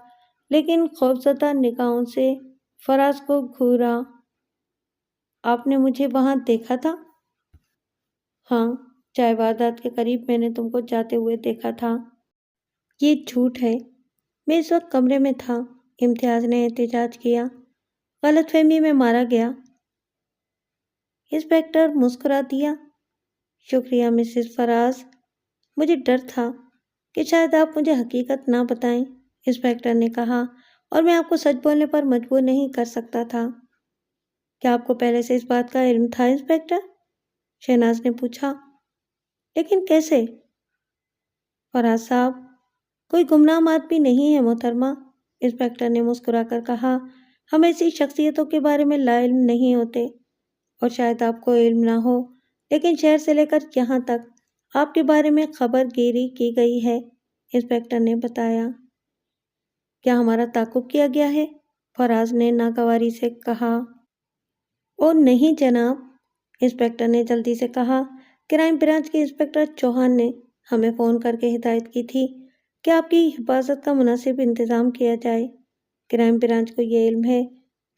لیکن خوفزدہ نگاہوں سے فراز کو گھورا۔ آپ نے مجھے وہاں دیکھا تھا؟ ہاں، چائے واردات کے قریب میں نے تم کو جاتے ہوئے دیکھا تھا۔ یہ جھوٹ ہے، میں اس وقت کمرے میں تھا، امتیاز نے احتجاج کیا۔ غلط فہمی میں مارا گیا۔ انسپکٹر مسکرا دیا۔ شکریہ مسز فراز، مجھے ڈر تھا کہ شاید آپ مجھے حقیقت نہ بتائیں، انسپکٹر نے کہا، اور میں آپ کو سچ بولنے پر مجبور نہیں کر سکتا تھا۔ کیا آپ کو پہلے سے اس بات کا علم تھا انسپکٹر؟ شہناز نے پوچھا۔ لیکن کیسے؟ فراز صاحب، کوئی گمنام آدمی نہیں ہے محترمہ، انسپکٹر نے مسکرا کر کہا۔ ہم ایسی شخصیتوں کے بارے میں لا علم نہیں ہوتے، اور شاید آپ کو علم نہ ہو، لیکن شہر سے لے کر یہاں تک آپ کے بارے میں خبر گیری کی گئی ہے، انسپکٹر نے بتایا۔ کیا ہمارا تعاقب کیا گیا ہے؟ فراز نے ناگواری سے کہا۔ او نہیں جناب، انسپکٹر نے جلدی سے کہا۔ کرائم برانچ کے انسپکٹر چوہان نے ہمیں فون کر کے ہدایت کی تھی کہ آپ کی حفاظت کا مناسب انتظام کیا جائے۔ کرائم برانچ کو یہ علم ہے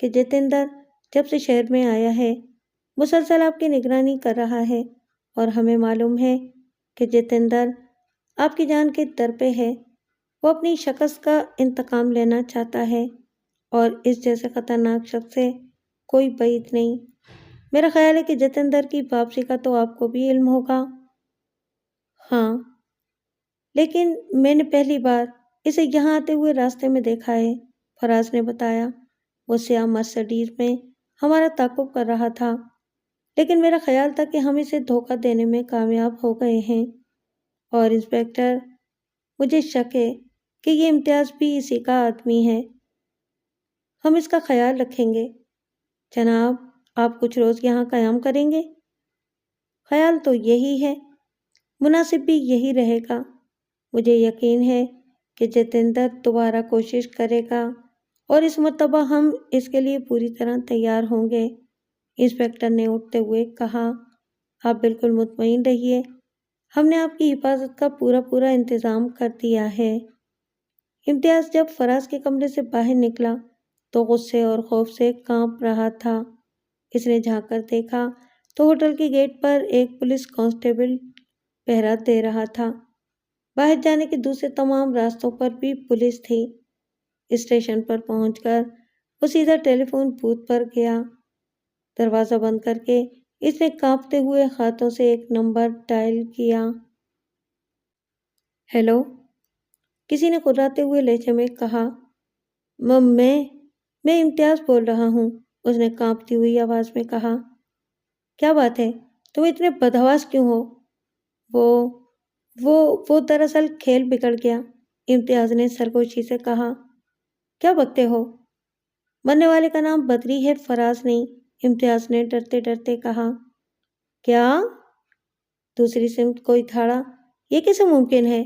کہ جتیندر جب سے شہر میں آیا ہے مسلسل آپ کی نگرانی کر رہا ہے، اور ہمیں معلوم ہے کہ جتیندر آپ کی جان کے در پہ ہے۔ وہ اپنی شکست کا انتقام لینا چاہتا ہے، اور اس جیسے خطرناک شخص سے کوئی بعید نہیں۔ میرا خیال ہے کہ جتیندر کی واپسی کا تو آپ کو بھی علم ہوگا۔ ہاں، لیکن میں نے پہلی بار اسے یہاں آتے ہوئے راستے میں دیکھا ہے، فراز نے بتایا۔ وہ سیاہ مرسڈیز میں ہمارا تعاقب کر رہا تھا، لیکن میرا خیال تھا کہ ہم اسے دھوکہ دینے میں کامیاب ہو گئے ہیں، اور انسپکٹر، مجھے شک ہے کہ یہ امتیاز بھی اسی کا آدمی ہے۔ ہم اس کا خیال رکھیں گے۔ جناب، آپ کچھ روز یہاں قیام کریں گے؟ خیال تو یہی ہے، مناسب بھی یہی رہے گا۔ مجھے یقین ہے کہ جتیندر دوبارہ کوشش کرے گا اور اس مرتبہ ہم اس کے لیے پوری طرح تیار ہوں گے، انسپکٹر نے اٹھتے ہوئے کہا۔ آپ بالکل مطمئن رہیے، ہم نے آپ کی حفاظت کا پورا انتظام کر دیا ہے۔ امتیاز جب فراز کے کمرے سے باہر نکلا تو غصے اور خوف سے کانپ رہا تھا۔ اس نے جھانک کر دیکھا تو ہوٹل کے گیٹ پر ایک پولیس کانسٹیبل پہرا دے رہا تھا۔ باہر جانے کے دوسرے تمام راستوں پر بھی پولیس تھی۔ اسٹیشن پر پہنچ کر وہ سیدھا ٹیلی فون بوتھ پر گیا۔ دروازہ بند کر کے اس نے کانپتے ہوئے ہاتھوں سے ایک نمبر ڈائل کیا۔ ہیلو، کسی نے کراتے ہوئے لہجے میں کہا۔ میں امتیاز بول رہا ہوں، اس نے کانپتی ہوئی آواز میں کہا۔ کیا بات ہے، تم اتنے بدحواس کیوں ہو؟ وہ دراصل کھیل بگڑ گیا، امتیاز نے سرگوشی سے کہا۔ کیا بکتے ہو؟ مرنے والے کا نام بدری ہے، فراز نہیں، امتیاز نے ڈرتے ڈرتے کہا۔ کیا؟ دوسری سمت کوئی دھاڑا۔ یہ کیسے ممکن ہے؟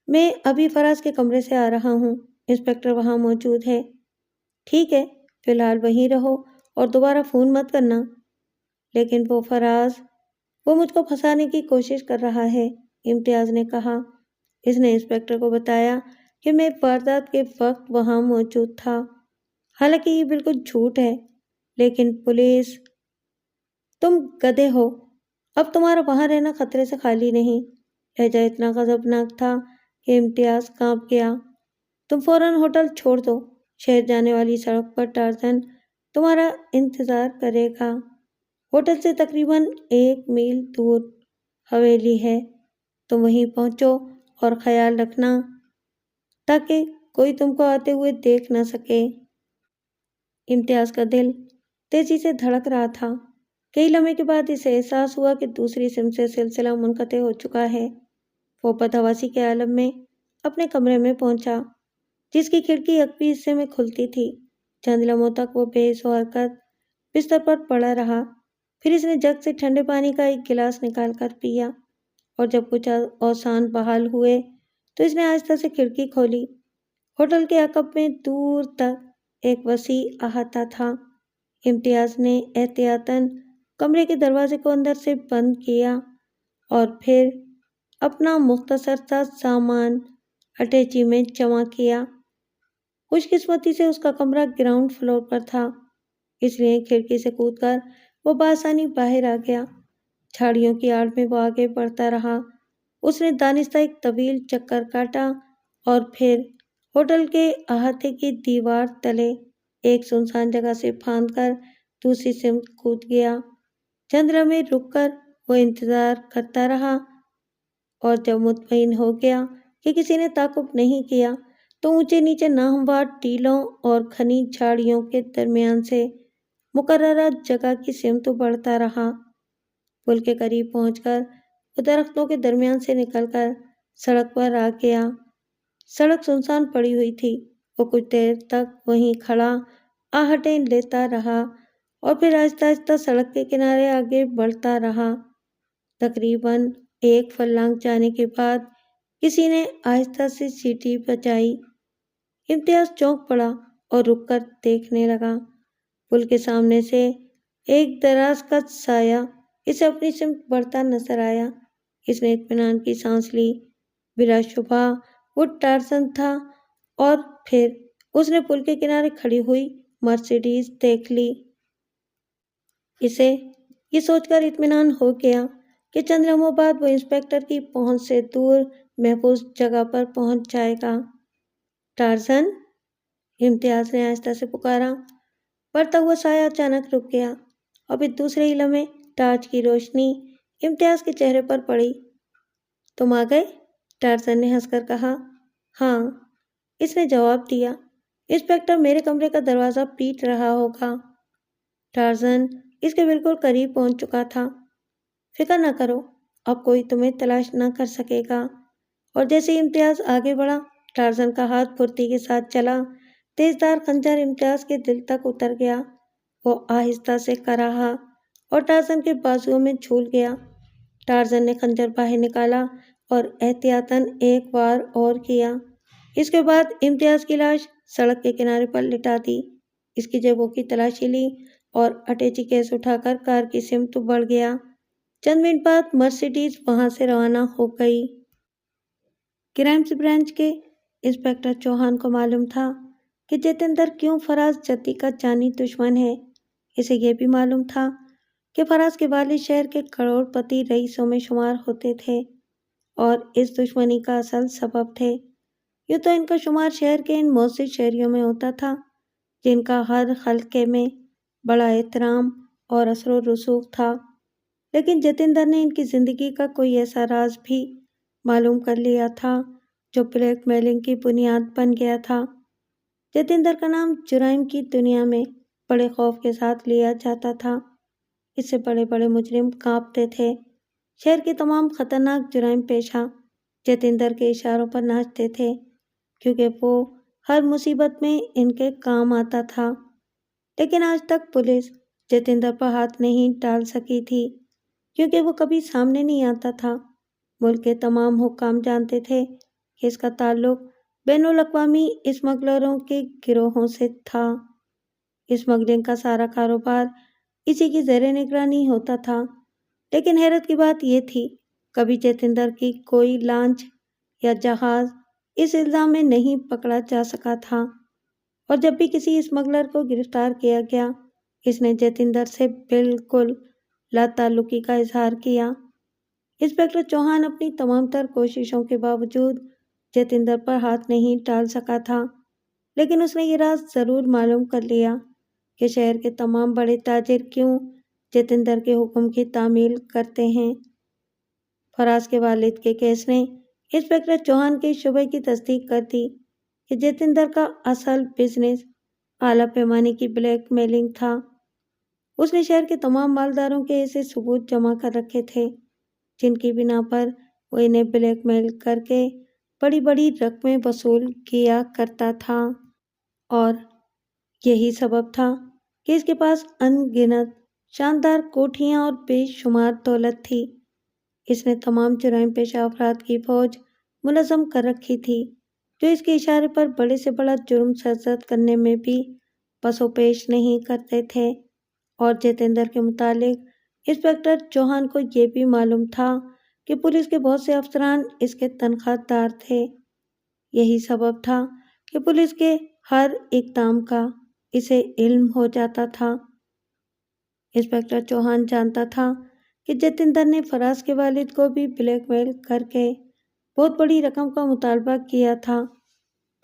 میں ابھی فراز کے کمرے سے آ رہا ہوں، انسپکٹر وہاں موجود ہے۔ ٹھیک ہے، فی الحال وہیں رہو اور دوبارہ فون مت کرنا۔ لیکن وہ فراز، وہ مجھ کو پھنسانے کی کوشش کر رہا ہے، امتیاز نے کہا۔ اس نے انسپکٹر کو بتایا کہ میں واردات کے وقت وہاں موجود تھا۔ حالانکہ یہ بالکل جھوٹ ہے، لیکن پولیس، تم گدھے ہو، اب تمہارا وہاں رہنا خطرے سے خالی نہیں۔ لہجہ اتنا غضبناک تھا کہ امتیاز کانپ گیا۔ تم فوراً ہوٹل چھوڑ دو، شہر جانے والی سڑک پر ٹارزن تمہارا انتظار کرے گا۔ ہوٹل سے تقریباً 1 میل دور حویلی ہے، تم وہیں پہنچو اور خیال رکھنا تاکہ کوئی تم کو آتے ہوئے دیکھ نہ سکے۔ امتیاز کا دل تیزی سے دھڑک رہا تھا۔ کئی لمحے کے بعد اسے احساس ہوا کہ دوسری سمت سے سلسلہ منقطع ہو چکا ہے۔ وہ بدحواسی کے عالم میں اپنے کمرے میں پہنچا، جس کی کھڑکی عقبی حصے میں کھلتی تھی۔ چند لمحوں تک وہ بے حس و حرکت بستر پر پڑا رہا، پھر اس نے جگ سے ٹھنڈے پانی کا ایک گلاس نکال کر پیا، اور جب کچھ اوسان بحال ہوئے تو اس نے آہستہ سے کھڑکی کھولی۔ ہوٹل کے عقب میں دور تک ایک وسیع احاطہ تھا۔ امتیاز نے احتیاطاً کمرے کے دروازے کو اندر سے بند کیا اور پھر اپنا مختصر سا سامان اٹیچی میں جمع کیا۔ خوش قسمتی سے اس کا کمرہ گراؤنڈ فلور پر تھا، اس لیے کھڑکی سے کود کر وہ بآسانی باہر آ گیا۔ جھاڑیوں کی آڑ میں وہ آگے بڑھتا رہا۔ اس نے دانستہ ایک طویل چکر کاٹا اور پھر ہوٹل کے احاطے کی دیوار تلے ایک سنسان جگہ سے پھاند کر دوسری سمت کود گیا۔ چند لمحے رک کر وہ انتظار کرتا رہا، اور جب مطمئن ہو گیا کہ کسی نے تعاقب نہیں کیا تو اونچے نیچے ناہموار ٹیلوں اور گھنی جھاڑیوں کے درمیان سے مقررہ جگہ کی سمت بڑھتا رہا۔ پل کے قریب پہنچ کر وہ درختوں کے درمیان سے نکل کر سڑک پر آ گیا۔ سڑک سنسان پڑی ہوئی تھی۔ وہ کچھ دیر تک وہیں کھڑا آہٹیں لیتا رہا اور پھر آہستہ آہستہ سڑک کے کنارے آگے بڑھتا رہا۔ تقریباً 1 فرلانگ جانے کے بعد کسی نے آہستہ سے سیٹی بجائی۔ امتیاز چونک پڑا اور رک کر دیکھنے لگا۔ پل کے سامنے سے ایک دراز کا سایہ اسے اپنی سمت بڑھتا نظر آیا۔ اس نے اطمینان کی سانس لی، بلا شبہ وہ ٹارزن تھا، اور پھر اس نے پل کے کنارے کھڑی ہوئی مرسیڈیز دیکھ لی۔ اسے یہ سوچ کر اطمینان ہو گیا کہ چند لمحوں بعد وہ انسپکٹر کی پہنچ سے دور محفوظ جگہ پر پہنچ جائے گا۔ ٹارزن، امتیاز نے آہستہ سے پکارا۔ بڑھتا ہوا سایہ اچانک رک گیا اور پھر دوسرے ہی لمحے ٹارچ کی روشنی امتیاز کے چہرے پر پڑی۔ تم آ گئے؟ ٹارزن نے ہنس کر کہا۔ ہاں، اس نے جواب دیا۔ انسپکٹر میرے کمرے کا دروازہ پیٹ رہا ہوگا۔ ٹارزن اس کے بالکل قریب پہنچ چکا تھا۔ فکر نہ کرو، اب کوئی تمہیں تلاش نہ کر سکے گا۔ اور جیسے ہی امتیاز آگے بڑھا، ٹارزن کا ہاتھ پھرتی کے ساتھ چلا۔ تیزدار خنجر امتیاز کے دل تک اتر گیا۔ وہ آہستہ سے کراہا اور ٹارزن کے بازوؤں میں جھول گیا۔ ٹارزن نے خنجر باہر نکالا اور احتیاطاً ایک وار اور کیا۔ اس کے بعد امتیاز کی لاش سڑک کے کنارے پر لٹا دی، اس کی جیبوں کی تلاشی لی اور اٹیچی کیس اٹھا کر کار کی سمت بڑھ گیا۔ چند منٹ بعد مرسیڈیز وہاں سے روانہ ہو گئی۔ کرائمز برانچ کے انسپکٹر چوہان کو معلوم تھا کہ جتیندر کیوں فراز جدی کا جانی دشمن ہے۔ اسے یہ بھی معلوم تھا کہ فراز کے والد شہر کے کروڑ پتی رئیسوں میں شمار ہوتے تھے اور اس دشمنی کا اصل سبب تھے۔ یوں تو ان کا شمار شہر کے ان معزز شہریوں میں ہوتا تھا جن کا ہر حلقے میں بڑا احترام اور اثر و رسوخ تھا، لیکن جتیندر نے ان کی زندگی کا کوئی ایسا راز بھی معلوم کر لیا تھا جو بلیک میلنگ کی بنیاد بن گیا تھا۔ جتیندر کا نام جرائم کی دنیا میں بڑے خوف کے ساتھ لیا جاتا تھا، اس سے بڑے بڑے مجرم کانپتے تھے۔ شہر کے تمام خطرناک جرائم پیشہ جتیندر کے اشاروں پر ناچتے تھے کیونکہ وہ ہر مصیبت میں ان کے کام آتا تھا، لیکن آج تک پولیس جتیندر پر ہاتھ نہیں ڈال سکی تھی کیونکہ وہ کبھی سامنے نہیں آتا تھا۔ ملک کے تمام حکام جانتے تھے کہ اس کا تعلق بین الاقوامی اسمگلروں کے گروہوں سے تھا۔ اسمگلنگ کا سارا کاروبار اسی کی زیر نگرانی ہوتا تھا، لیکن حیرت کی بات یہ تھی کبھی جتیندر کی کوئی لانچ یا جہاز اس الزام میں نہیں پکڑا جا سکا تھا، اور جب بھی کسی اسمگلر کو گرفتار کیا گیا اس نے جتیندر سے بالکل لا تعلقی کا اظہار کیا۔ انسپکٹر چوہان اپنی تمام تر کوششوں کے باوجود جتیندر پر ہاتھ نہیں ڈال سکا تھا، لیکن اس نے یہ راز ضرور معلوم کر لیا کہ شہر کے تمام بڑے تاجر کیوں جتیندر کے حکم کی تعمیل کرتے ہیں۔ فراز کے والد کے کیس نے انسپکٹر چوہان کے شبہ کی تصدیق کر دی کہ جتیندر کا اصل بزنس اعلیٰ پیمانے کی بلیک میلنگ تھا۔ اس نے شہر کے تمام مالداروں کے ایسے ثبوت جمع کر رکھے تھے جن کی بنا پر وہ انہیں بلیک میل کر کے بڑی بڑی رقمیں وصول کیا کرتا تھا، اور یہی سبب تھا کہ اس کے پاس ان گنت شاندار کوٹھیاں اور بے شمار دولت تھی۔ اس نے تمام جرائم پیشہ افراد کی فوج منظم کر رکھی تھی جو اس کے اشارے پر بڑے سے بڑا جرم سرزد کرنے میں بھی پس و پیش نہیں کرتے تھے، اور جتیندر کے متعلق انسپکٹر چوہان کو یہ بھی معلوم تھا کہ پولیس کے بہت سے افسران اس کے تنخواہ دار تھے۔ یہی سبب تھا کہ پولیس کے ہر اقدام کا اسے علم ہو جاتا تھا۔ انسپکٹر چوہان جانتا تھا کہ جتیندر نے فراز کے والد کو بھی بلیک میل کر کے بہت بڑی رقم کا مطالبہ کیا تھا۔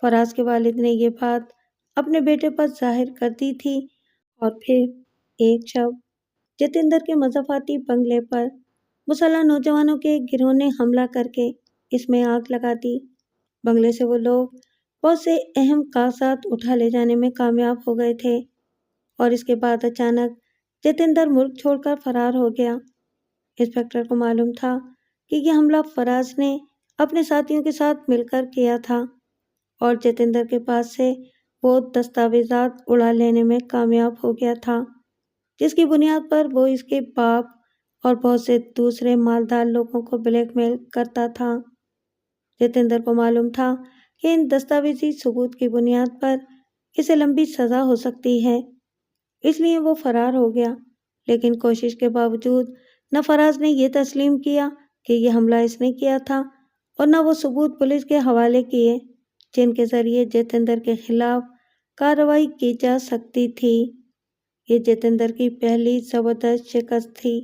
فراز کے والد نے یہ بات اپنے بیٹے پر ظاہر کر دی تھی، اور پھر ایک شب جتیندر کے مضافاتی بنگلے پر مسلح نوجوانوں کے ایک گروہ نے حملہ کر کے اس میں آگ لگا دی۔ بنگلے سے وہ لوگ بہت سے اہم کاغذات اٹھا لے جانے میں کامیاب ہو گئے تھے، اور اس کے بعد اچانک جتیندر ملک چھوڑ کر فرار ہو گیا۔ انسپکٹر کو معلوم تھا کہ یہ حملہ فراز نے اپنے ساتھیوں کے ساتھ مل کر کیا تھا، اور جتیندر کے پاس سے وہ دستاویزات اڑا لینے میں کامیاب ہو گیا تھا جس کی بنیاد پر وہ اس کے باپ اور بہت سے دوسرے مالدار لوگوں کو بلیک میل کرتا تھا۔ جتیندر کو معلوم تھا کہ ان دستاویزی ثبوت کی بنیاد پر اسے لمبی سزا ہو سکتی ہے، اس لیے وہ فرار ہو گیا، لیکن کوشش کے باوجود نہ فراز نے یہ تسلیم کیا کہ یہ حملہ اس نے کیا تھا، اور نہ وہ ثبوت پولیس کے حوالے کیے جن کے ذریعے جتیندر کے خلاف کارروائی کی جا سکتی تھی۔ یہ جتیندر کی پہلی زبردست شکست تھی،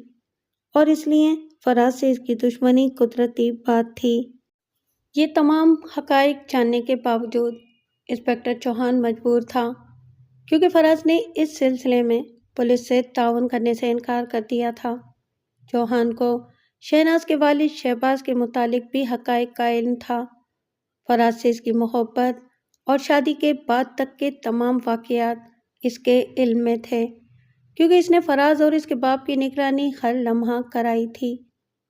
اور اس لیے فراز سے اس کی دشمنی قدرتی بات تھی۔ یہ تمام حقائق جاننے کے باوجود انسپکٹر چوہان مجبور تھا، کیونکہ فراز نے اس سلسلے میں پولیس سے تعاون کرنے سے انکار کر دیا تھا۔ چوہان کو شہناز کے والد شہباز کے متعلق بھی حقائق کا علم تھا۔ فراز سے اس کی محبت اور شادی کے بعد تک کے تمام واقعات اس کے علم میں تھے، کیونکہ اس نے فراز اور اس کے باپ کی نگرانی ہر لمحہ کرائی تھی۔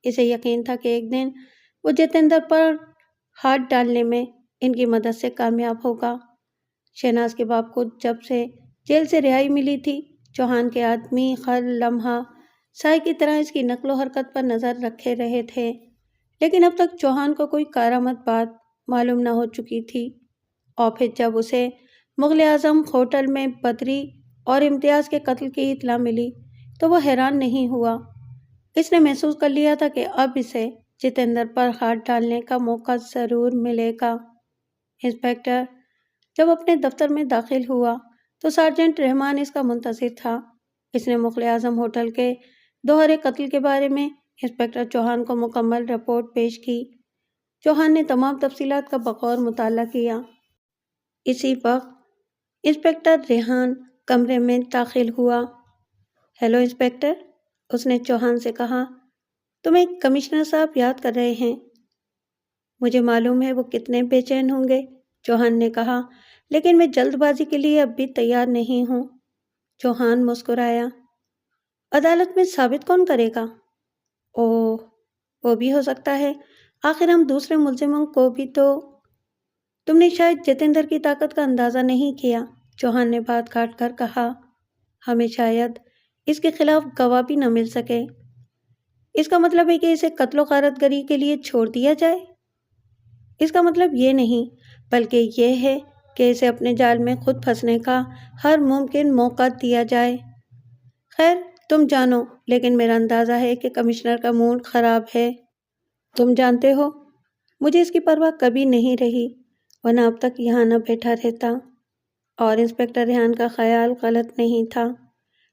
اسے یقین تھا کہ ایک دن وہ جتیندر پر ہاتھ ڈالنے میں ان کی مدد سے کامیاب ہوگا۔ شہناز کے باپ کو جب سے جیل سے رہائی ملی تھی، چوہان کے آدمی ہر لمحہ سائے کی طرح اس کی نقل و حرکت پر نظر رکھے رہے تھے، لیکن اب تک چوہان کو کوئی کارآمد بات معلوم نہ ہو چکی تھی، اور پھر جب اسے مغل اعظم ہوٹل میں بدری اور امتیاز کے قتل کی اطلاع ملی تو وہ حیران نہیں ہوا۔ اس نے محسوس کر لیا تھا کہ اب اسے جتیندر پر ہاتھ ڈالنے کا موقع ضرور ملے گا۔ انسپکٹر جب اپنے دفتر میں داخل ہوا تو سارجنٹ رحمان اس کا منتظر تھا۔ اس نے مغل اعظم ہوٹل کے دوہرے قتل کے بارے میں انسپکٹر چوہان کو مکمل رپورٹ پیش کی۔ چوہان نے تمام تفصیلات کا بغور مطالعہ کیا۔ اسی وقت انسپکٹر ریحان کمرے میں داخل ہوا۔ ہیلو انسپکٹر، اس نے چوہان سے کہا، تمہیں کمشنر صاحب یاد کر رہے ہیں؟ مجھے معلوم ہے وہ کتنے بے چین ہوں گے، چوہان نے کہا، لیکن میں جلد بازی کے لیے اب بھی تیار نہیں ہوں۔ چوہان مسکرایا۔ عدالت میں ثابت کون کرے گا؟ اوہ، وہ بھی ہو سکتا ہے، آخر ہم دوسرے ملزموں کو بھی تو… تم نے شاید جتیندر کی طاقت کا اندازہ نہیں کیا، چوہان نے بات کاٹ کر کہا، ہمیں شاید اس کے خلاف گواہ بھی نہ مل سکے۔ اس کا مطلب ہے کہ اسے قتل و غارت گری کے لیے چھوڑ دیا جائے؟ اس کا مطلب یہ نہیں، بلکہ یہ ہے کہ اسے اپنے جال میں خود پھنسنے کا ہر ممکن موقع دیا جائے۔ خیر، تم جانو، لیکن میرا اندازہ ہے کہ کمشنر کا موڈ خراب ہے۔ تم جانتے ہو، مجھے اس کی پرواہ کبھی نہیں رہی، ورنہ اب تک یہاں نہ بیٹھا رہتا۔ اور انسپکٹر ریحان کا خیال غلط نہیں تھا۔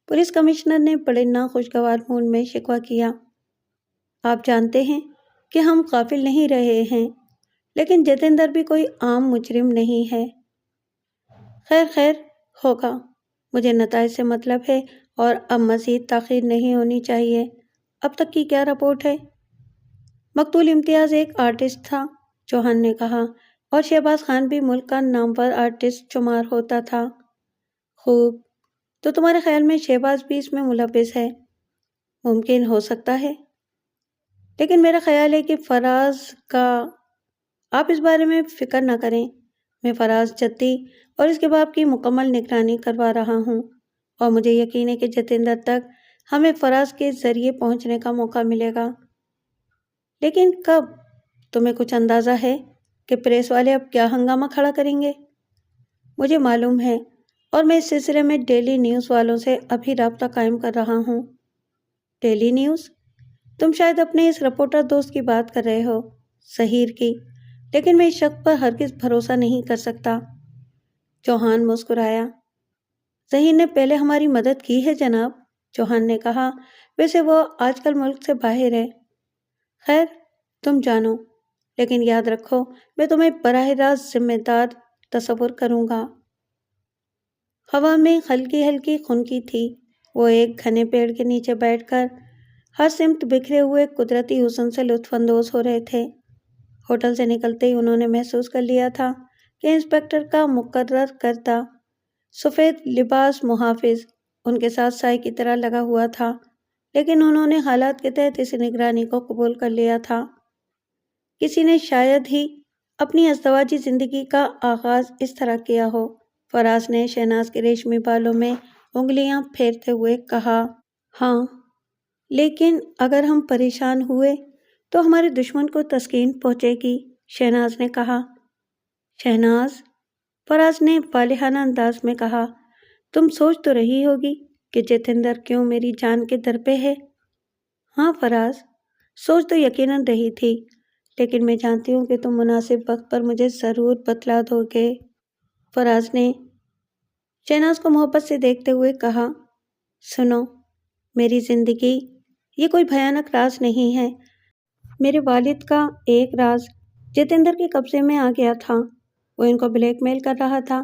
پولیس کمشنر نے بڑے ناخوشگوار موڈ میں شکوہ کیا، آپ جانتے ہیں کہ ہم غافل نہیں رہے ہیں، لیکن جتیندر بھی کوئی عام مجرم نہیں ہے۔ خیر ہوگا، مجھے نتائج سے مطلب ہے اور اب مزید تاخیر نہیں ہونی چاہیے۔ اب تک کی کیا رپورٹ ہے؟ مقتول امتیاز ایک آرٹسٹ تھا، چوہان نے کہا، اور شہباز خان بھی ملک کا نامور آرٹسٹ شمار ہوتا تھا۔ خوب، تو تمہارے خیال میں شہباز بھی اس میں ملوث ہے؟ ممکن ہو سکتا ہے، لیکن میرا خیال ہے کہ فراز کا… آپ اس بارے میں فکر نہ کریں، میں فراز جدی اور اس کے باپ کی مکمل نگرانی کروا رہا ہوں، اور مجھے یقین ہے کہ جتیندر تک ہمیں فراز کے ذریعے پہنچنے کا موقع ملے گا۔ لیکن کب؟ تمہیں کچھ اندازہ ہے کہ پریس والے اب کیا ہنگامہ کھڑا کریں گے؟ مجھے معلوم ہے، اور میں اس سلسلے میں ڈیلی نیوز والوں سے ابھی رابطہ قائم کر رہا ہوں۔ Daily news? تم شاید اپنے اس رپورٹر دوست کی بات کر رہے ہو، ظہیر کی، لیکن میں اس شخص پر ہرگز بھروسہ نہیں کر سکتا۔ چوہان مسکرایا۔ ظہیر نے پہلے ہماری مدد کی ہے جناب، چوہان نے کہا، ویسے وہ آج کل ملک سے باہر ہے۔ خیر، تم جانو، لیکن یاد رکھو میں تمہیں براہ راست ذمہ دار تصور کروں گا۔ ہوا میں ہلکی ہلکی خنکی تھی۔ وہ ایک گھنے پیڑ کے نیچے بیٹھ کر ہر سمت بکھرے ہوئے قدرتی حسن سے لطف اندوز ہو رہے تھے۔ ہوٹل سے نکلتے ہی انہوں نے محسوس کر لیا تھا کہ انسپکٹر کا مقرر کردہ سفید لباس محافظ ان کے ساتھ سائے کی طرح لگا ہوا تھا، لیکن انہوں نے حالات کے تحت اس نگرانی کو قبول کر لیا تھا۔ کسی نے شاید ہی اپنی ازدواجی زندگی کا آغاز اس طرح کیا ہو، فراز نے شہناز کے ریشمی بالوں میں انگلیاں پھیرتے ہوئے کہا۔ ہاں، لیکن اگر ہم پریشان ہوئے تو ہمارے دشمن کو تسکین پہنچے گی، شہناز نے کہا۔ شہناز، فراز نے والہانہ انداز میں کہا، تم سوچ تو رہی ہوگی کہ جتیندر کیوں میری جان کے در پہ ہے؟ ہاں فراز، سوچ تو یقیناً رہی تھی، لیکن میں جانتی ہوں کہ تم مناسب وقت پر مجھے ضرور بتلا دو گے، فراز نے شہناز کو محبت سے دیکھتے ہوئے کہا۔ سنو، میری زندگی یہ کوئی بھیانک راز نہیں ہے۔ میرے والد کا ایک راز جتیندر کے قبضے میں آ گیا تھا، وہ ان کو بلیک میل کر رہا تھا۔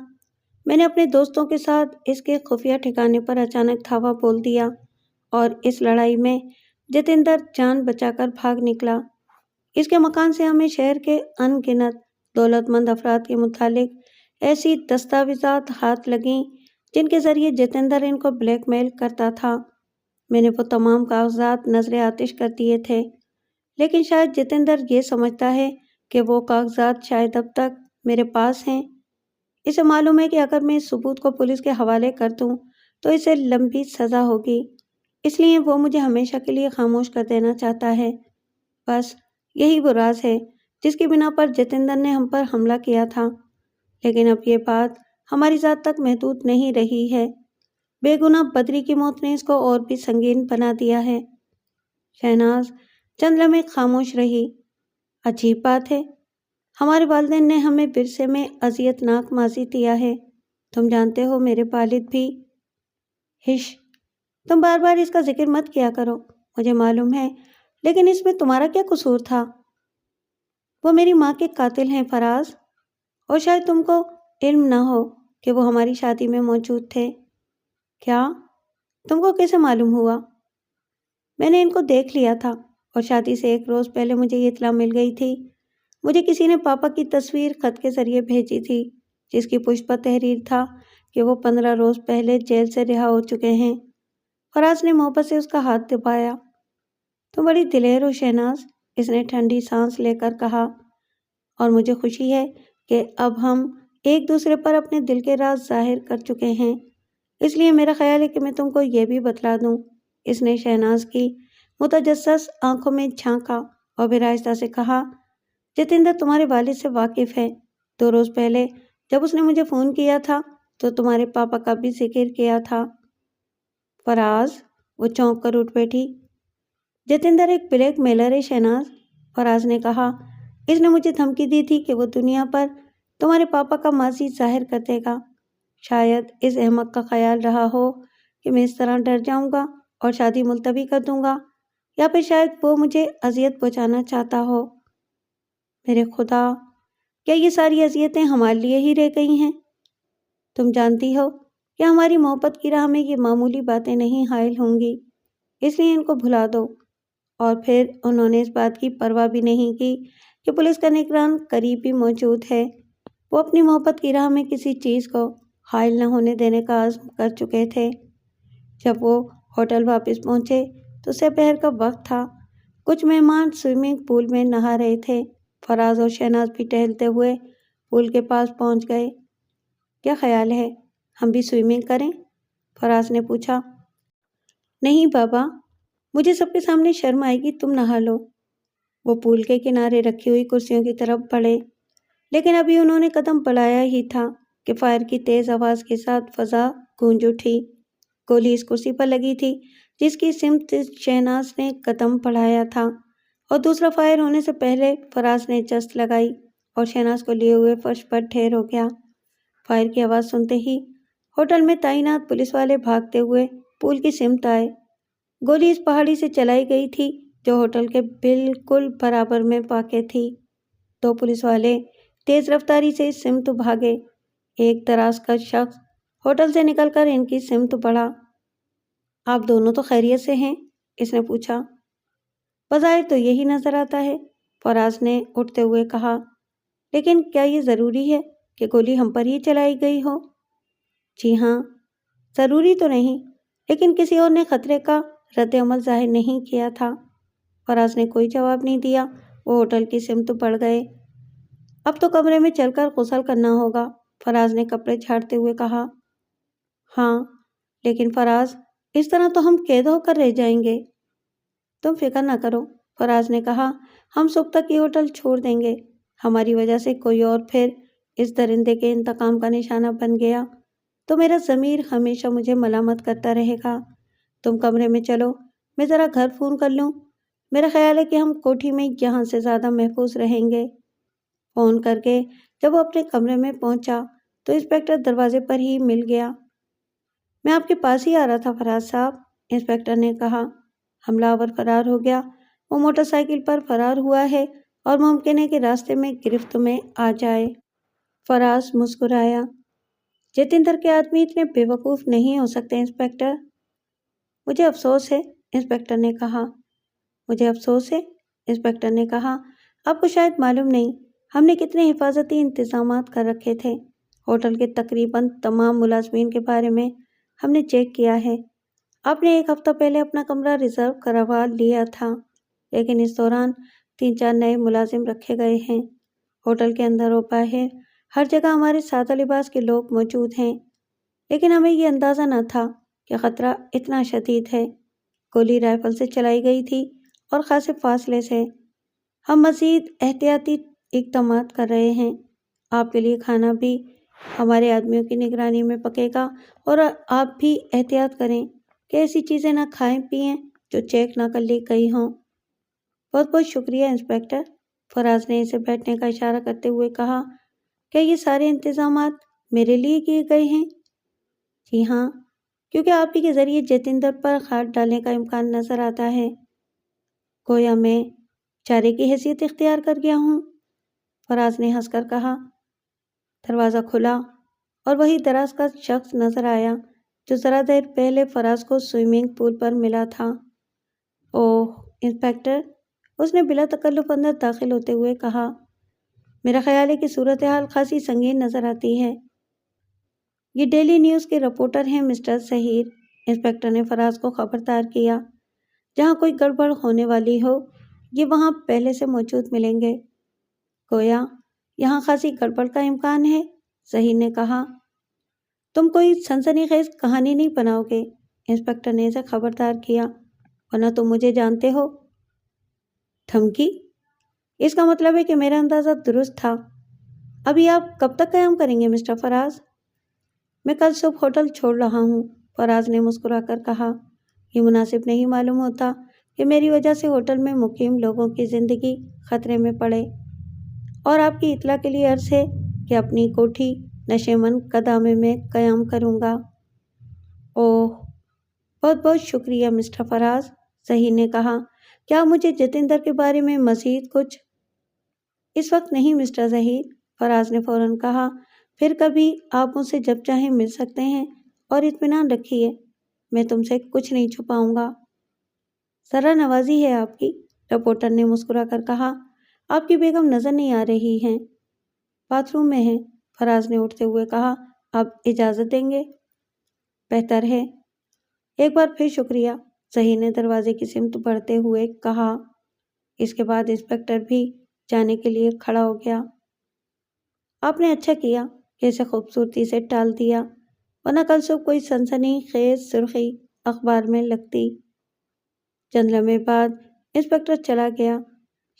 میں نے اپنے دوستوں کے ساتھ اس کے خفیہ ٹھکانے پر اچانک دھاوا بول دیا، اور اس لڑائی میں جتیندر جان بچا کر بھاگ نکلا۔ اس کے مکان سے ہمیں شہر کے ان گنت دولت مند افراد کے متعلق ایسی دستاویزات ہاتھ لگیں جن کے ذریعے جتیندر ان کو بلیک میل کرتا تھا۔ میں نے وہ تمام کاغذات نظر آتش کر دیے تھے، لیکن شاید جتیندر یہ سمجھتا ہے کہ وہ کاغذات شاید اب تک میرے پاس ہیں۔ اسے معلوم ہے کہ اگر میں اس ثبوت کو پولیس کے حوالے کر دوں تو اسے لمبی سزا ہوگی، اس لیے وہ مجھے ہمیشہ کے لیے خاموش کر دینا چاہتا ہے۔ بس یہی وہ راز ہے جس کی بنا پر جتیندر نے ہم پر حملہ کیا تھا، لیکن اب یہ بات ہماری ذات تک محدود نہیں رہی ہے۔ بے گناہ بدری کی موت نے اس کو اور بھی سنگین بنا دیا ہے۔ شہناز چند لمحے خاموش رہی۔ عجیب بات ہے، ہمارے والدین نے ہمیں ورثے میں اذیت ناک ماضی دیا ہے۔ تم جانتے ہو میرے والد بھی۔ ہش، تم بار بار اس کا ذکر مت کیا کرو، مجھے معلوم ہے، لیکن اس میں تمہارا کیا قصور تھا؟ وہ میری ماں کے قاتل ہیں فراز، اور شاید تم کو علم نہ ہو کہ وہ ہماری شادی میں موجود تھے۔ کیا؟ تم کو کیسے معلوم ہوا؟ میں نے ان کو دیکھ لیا تھا، اور شادی سے ایک روز پہلے مجھے یہ اطلاع مل گئی تھی۔ مجھے کسی نے پاپا کی تصویر خط کے ذریعے بھیجی تھی، جس کی پشت پر تحریر تھا کہ وہ 15 روز پہلے جیل سے رہا ہو چکے ہیں۔ فراز نے محبت سے اس کا ہاتھ دبایا۔ تم بڑی دلیر ہو شہناز، اس نے ٹھنڈی سانس لے کر کہا، اور مجھے خوشی ہے کہ اب ہم ایک دوسرے پر اپنے دل کے راز ظاہر کر چکے ہیں، اس لیے میرا خیال ہے کہ میں تم کو یہ بھی بتلا دوں۔ اس نے شہناز کی متجسس آنکھوں میں جھانکا اور پھر آہستہ سے کہا، جتیندر تمہارے والد سے واقف ہے۔ 2 روز پہلے جب اس نے مجھے فون کیا تھا تو تمہارے پاپا کا بھی ذکر کیا تھا۔ فراز، وہ چونک کر اٹھ بیٹھی۔ جتیندر ایک بلیک میلر ہے شہناز، فراز نے کہا۔ اس نے مجھے دھمکی دی تھی کہ وہ دنیا پر تمہارے پاپا کا ماضی ظاہر کر دے گا۔ شاید اس احمق کا خیال رہا ہو کہ میں اس طرح ڈر جاؤں گا اور شادی ملتوی کر دوں گا، یا پھر شاید وہ مجھے اذیت پہنچانا چاہتا ہو۔ میرے خدا، کیا یہ ساری اذیتیں ہمارے لیے ہی رہ گئی ہیں؟ تم جانتی ہو کہ ہماری محبت کی راہ میں یہ معمولی باتیں نہیں حائل ہوں گی، اس لیے ان کو بھلا دو۔ اور پھر انہوں نے اس بات کی پرواہ بھی نہیں کی کہ پولیس کا نگران قریب بھی موجود ہے۔ وہ اپنی محبت کی راہ میں کسی چیز کو حائل نہ ہونے دینے کا عزم کر چکے تھے۔ جب وہ ہوٹل واپس پہنچے تو دوپہر کا وقت تھا۔ کچھ مہمان سوئمنگ پول میں نہا رہے تھے۔ فراز اور شہناز بھی ٹہلتے ہوئے پول کے پاس پہنچ گئے۔ کیا خیال ہے، ہم بھی سوئمنگ کریں؟ فراز نے پوچھا۔ نہیں بابا، مجھے سب کے سامنے شرم آئے گی، تم نہا لو۔ وہ پول کے کنارے رکھی ہوئی کرسیوں کی طرف بڑھے، لیکن ابھی انہوں نے قدم بڑھایا ہی تھا کہ فائر کی تیز آواز کے ساتھ فضا گونج اٹھی۔ گولی اس کرسی پر لگی تھی جس کی سمت شہناز نے قدم بڑھایا تھا، اور دوسرا فائر ہونے سے پہلے فراز نے جست لگائی اور شہناز کو لیے ہوئے فرش پر ڈھیر ہو گیا۔ فائر کی آواز سنتے ہی ہوٹل میں تعینات پولیس والے بھاگتے ہوئے پول کی سمت آئے۔ گولی اس پہاڑی سے چلائی گئی تھی جو ہوٹل کے بالکل برابر میں واقع تھی۔ 2 پولیس والے تیز رفتاری سے اس سمت بھاگے۔ ایک دراز کا شخص ہوٹل سے نکل کر ان کی سمت بڑھا۔ آپ دونوں تو خیریت سے ہیں؟ اس نے پوچھا۔ بظاہر تو یہی نظر آتا ہے، فراز نے اٹھتے ہوئے کہا، لیکن کیا یہ ضروری ہے کہ گولی ہم پر ہی چلائی گئی ہو؟ جی ہاں، ضروری تو نہیں، لیکن کسی اور نے خطرے کا رد عمل ظاہر نہیں کیا تھا۔ فراز نے کوئی جواب نہیں دیا۔ وہ ہوٹل کی سمت بڑھ گئے۔ اب تو کمرے میں چل کر غسل کرنا ہوگا، فراز نے کپڑے جھاڑتے ہوئے کہا۔ ہاں، لیکن فراز، اس طرح تو ہم قید ہو کر رہ جائیں گے۔ تم فکر نہ کرو، فراز نے کہا، ہم صبح تک یہ ہوٹل چھوڑ دیں گے۔ ہماری وجہ سے کوئی اور پھر اس درندے کے انتقام کا نشانہ بن گیا تو میرا ضمیر ہمیشہ مجھے ملامت کرتا رہے گا۔ تم کمرے میں چلو، میں ذرا گھر فون کر لوں۔ میرا خیال ہے کہ ہم کوٹھی میں یہاں سے زیادہ محفوظ رہیں گے۔ فون کر کے جب وہ اپنے کمرے میں پہنچا تو انسپکٹر دروازے پر ہی مل گیا۔ میں آپ کے پاس ہی آ رہا تھا فراز صاحب، انسپکٹر نے کہا۔ حملہ آور فرار ہو گیا، وہ موٹر سائیکل پر فرار ہوا ہے اور ممکن ہے کہ راستے میں گرفت میں آ جائے۔ فراز مسکرایا۔ جتیندر کے آدمی اتنے بے وقوف نہیں ہو سکتے انسپکٹر۔ مجھے افسوس ہے، انسپکٹر نے کہا۔ مجھے افسوس ہے، انسپکٹر نے کہا، آپ کو شاید معلوم نہیں ہم نے کتنے حفاظتی انتظامات کر رکھے تھے۔ ہوٹل کے تقریباً تمام ملازمین کے بارے میں ہم نے چیک کیا ہے۔ آپ نے 1 ہفتہ پہلے اپنا کمرہ ریزرو کروا لیا تھا، لیکن اس دوران 3-4 نئے ملازم رکھے گئے ہیں۔ ہوٹل کے اندر و باہر ہر جگہ ہمارے سادہ لباس کے لوگ موجود ہیں، لیکن ہمیں یہ اندازہ نہ تھا کہ خطرہ اتنا شدید ہے۔ گولی رائفل سے چلائی گئی تھی اور خاصے فاصلے سے۔ ہم مزید احتیاطی اقدامات کر رہے ہیں۔ آپ کے لیے کھانا بھی ہمارے آدمیوں کی نگرانی میں پکے گا، اور آپ بھی احتیاط کریں کہ ایسی چیزیں نہ کھائیں پئیں جو چیک نہ کر لی گئی ہوں۔ بہت بہت شکریہ انسپکٹر، فراز نے اسے بیٹھنے کا اشارہ کرتے ہوئے کہا۔ کیا یہ سارے انتظامات میرے لیے کیے گئے ہیں؟ جی ہاں، کیونکہ آپ ہی کے ذریعے جتیندر پر ہاتھ ڈالنے کا امکان نظر آتا ہے۔ گویا میں چارے کی حیثیت اختیار کر گیا ہوں، فراز نے ہنس کر کہا۔ دروازہ کھلا اور وہی دراز کا شخص نظر آیا جو ذرا دیر پہلے فراز کو سوئمنگ پول پر ملا تھا۔ اوہ انسپکٹر، اس نے بلا تکلف اندر داخل ہوتے ہوئے کہا۔ میرا خیال ہے کہ صورتحال خاصی سنگین نظر آتی ہے۔ یہ ڈیلی نیوز کے رپورٹر ہیں مسٹر ظہیر، انسپکٹر نے فراز کو خبردار کیا۔ جہاں کوئی گڑبڑ ہونے والی ہو، یہ وہاں پہلے سے موجود ملیں گے۔ گویا یہاں خاصی گڑبڑ کا امکان ہے، ظہیر نے کہا۔ تم کوئی سنسنی خیز کہانی نہیں بناؤ گے، انسپکٹر نے اسے خبردار کیا، ورنہ تم مجھے جانتے ہو۔ دھمکی؟ اس کا مطلب ہے کہ میرا اندازہ درست تھا۔ ابھی آپ کب تک قیام کریں گے مسٹر فراز؟ میں کل صبح ہوٹل چھوڑ رہا ہوں، فراز نے مسکرا کر کہا۔ یہ مناسب نہیں معلوم ہوتا کہ میری وجہ سے ہوٹل میں مقیم لوگوں کی زندگی خطرے میں پڑے، اور آپ کی اطلاع کے لیے عرض ہے کہ اپنی کوٹھی نشیمن قدامے میں قیام کروں گا۔ اوہ بہت بہت شکریہ مسٹر فراز، ظہیر نے کہا۔ کیا مجھے جتیندر کے بارے میں مزید کچھ؟ اس وقت نہیں مسٹر ظہیر، فراز نے فوراً کہا۔ پھر کبھی آپ مجھ سے جب چاہیں مل سکتے ہیں، اور اطمینان رکھیے میں تم سے کچھ نہیں چھپاؤں گا۔ ذرا نوازی ہے آپ کی، رپورٹر نے مسکرا کر کہا۔ آپ کی بیگم نظر نہیں آ رہی ہیں۔ باتھ روم میں ہیں، فراز نے اٹھتے ہوئے کہا۔ آپ اجازت دیں گے؟ بہتر ہے۔ ایک بار پھر شکریہ، ظہیر نے دروازے کی سمت بڑھتے ہوئے کہا۔ اس کے بعد انسپکٹر بھی جانے کے لیے کھڑا ہو گیا۔ آپ نے اچھا کیا کہ اسے خوبصورتی سے ٹال دیا، ورنہ کل صبح کوئی سنسنی خیز سرخی اخبار میں لگتی۔ چند لمحے بعد انسپکٹر چلا گیا۔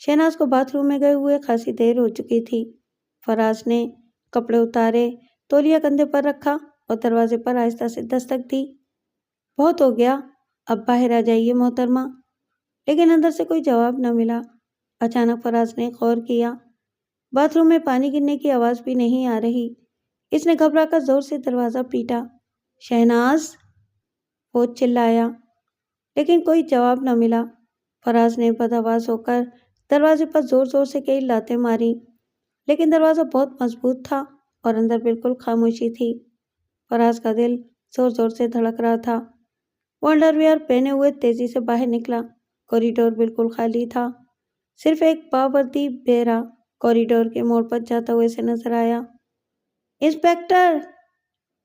شہناز کو باتھ روم میں گئے ہوئے خاصی دیر ہو چکی تھی۔ فراز نے کپڑے اتارے، تولیہ کندھے پر رکھا اور دروازے پر آہستہ سے دستک دی۔ بہت ہو گیا، اب باہر آ جائیے محترمہ۔ لیکن اندر سے کوئی جواب نہ ملا۔ اچانک فراز نے غور کیا، باتھ روم میں پانی گرنے کی آواز بھی نہیں آ رہی۔ اس نے گھبرا کر زور سے دروازہ پیٹا۔ شہناز، وہ چلایا، لیکن کوئی جواب نہ ملا۔ فراز نے بدآواز ہو کر دروازے پر زور زور سے کئی لاتیں ماری، لیکن دروازہ بہت مضبوط تھا اور اندر بالکل خاموشی تھی۔ فراز کا دل زور زور سے دھڑک رہا تھا۔ وہ انڈر ویئر پہنے ہوئے تیزی سے باہر نکلا۔ کوریڈور بالکل خالی تھا، صرف ایک باوردی بیرا کوریڈور کے موڑ پر جاتا ہوا اسے نظر آیا۔ انسپکٹر!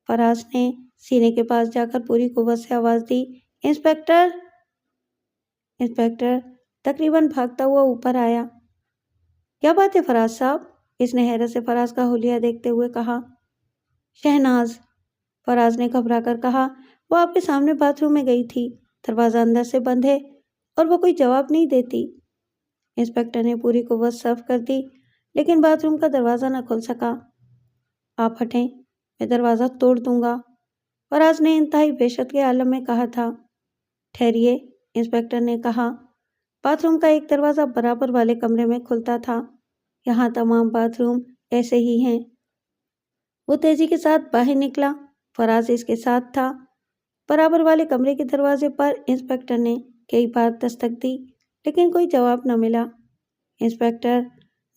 فراز نے سینے کے پاس جا کر پوری قوت سے آواز دی۔ انسپکٹر! انسپکٹر تقریباً بھاگتا ہوا اوپر آیا۔ کیا بات ہے فراز صاحب؟ اس نے حیرت سے فراز کا حلیہ دیکھتے ہوئے کہا۔ شہناز، فراز نے گھبرا کر کہا، وہ آپ کے سامنے باتھ روم میں گئی تھی، دروازہ اندر سے بند ہے اور وہ کوئی جواب نہیں دیتی۔ انسپکٹر نے پوری قوت صرف کر دی، لیکن باتھ روم کا دروازہ نہ کھل سکا۔ آپ ہٹیں، میں دروازہ توڑ دوں گا، فراز نے انتہائی وحشت کے عالم میں کہا تھا۔ ٹھہریے، انسپکٹر نے کہا۔ باتھ روم کا ایک دروازہ برابر والے کمرے میں کھلتا تھا، یہاں تمام باتھ روم ایسے ہی ہیں۔ وہ تیزی کے ساتھ باہر نکلا، فراز اس کے ساتھ تھا۔ برابر والے کمرے کے دروازے پر انسپکٹر نے کئی بار دستک دی، لیکن کوئی جواب نہ ملا۔ انسپکٹر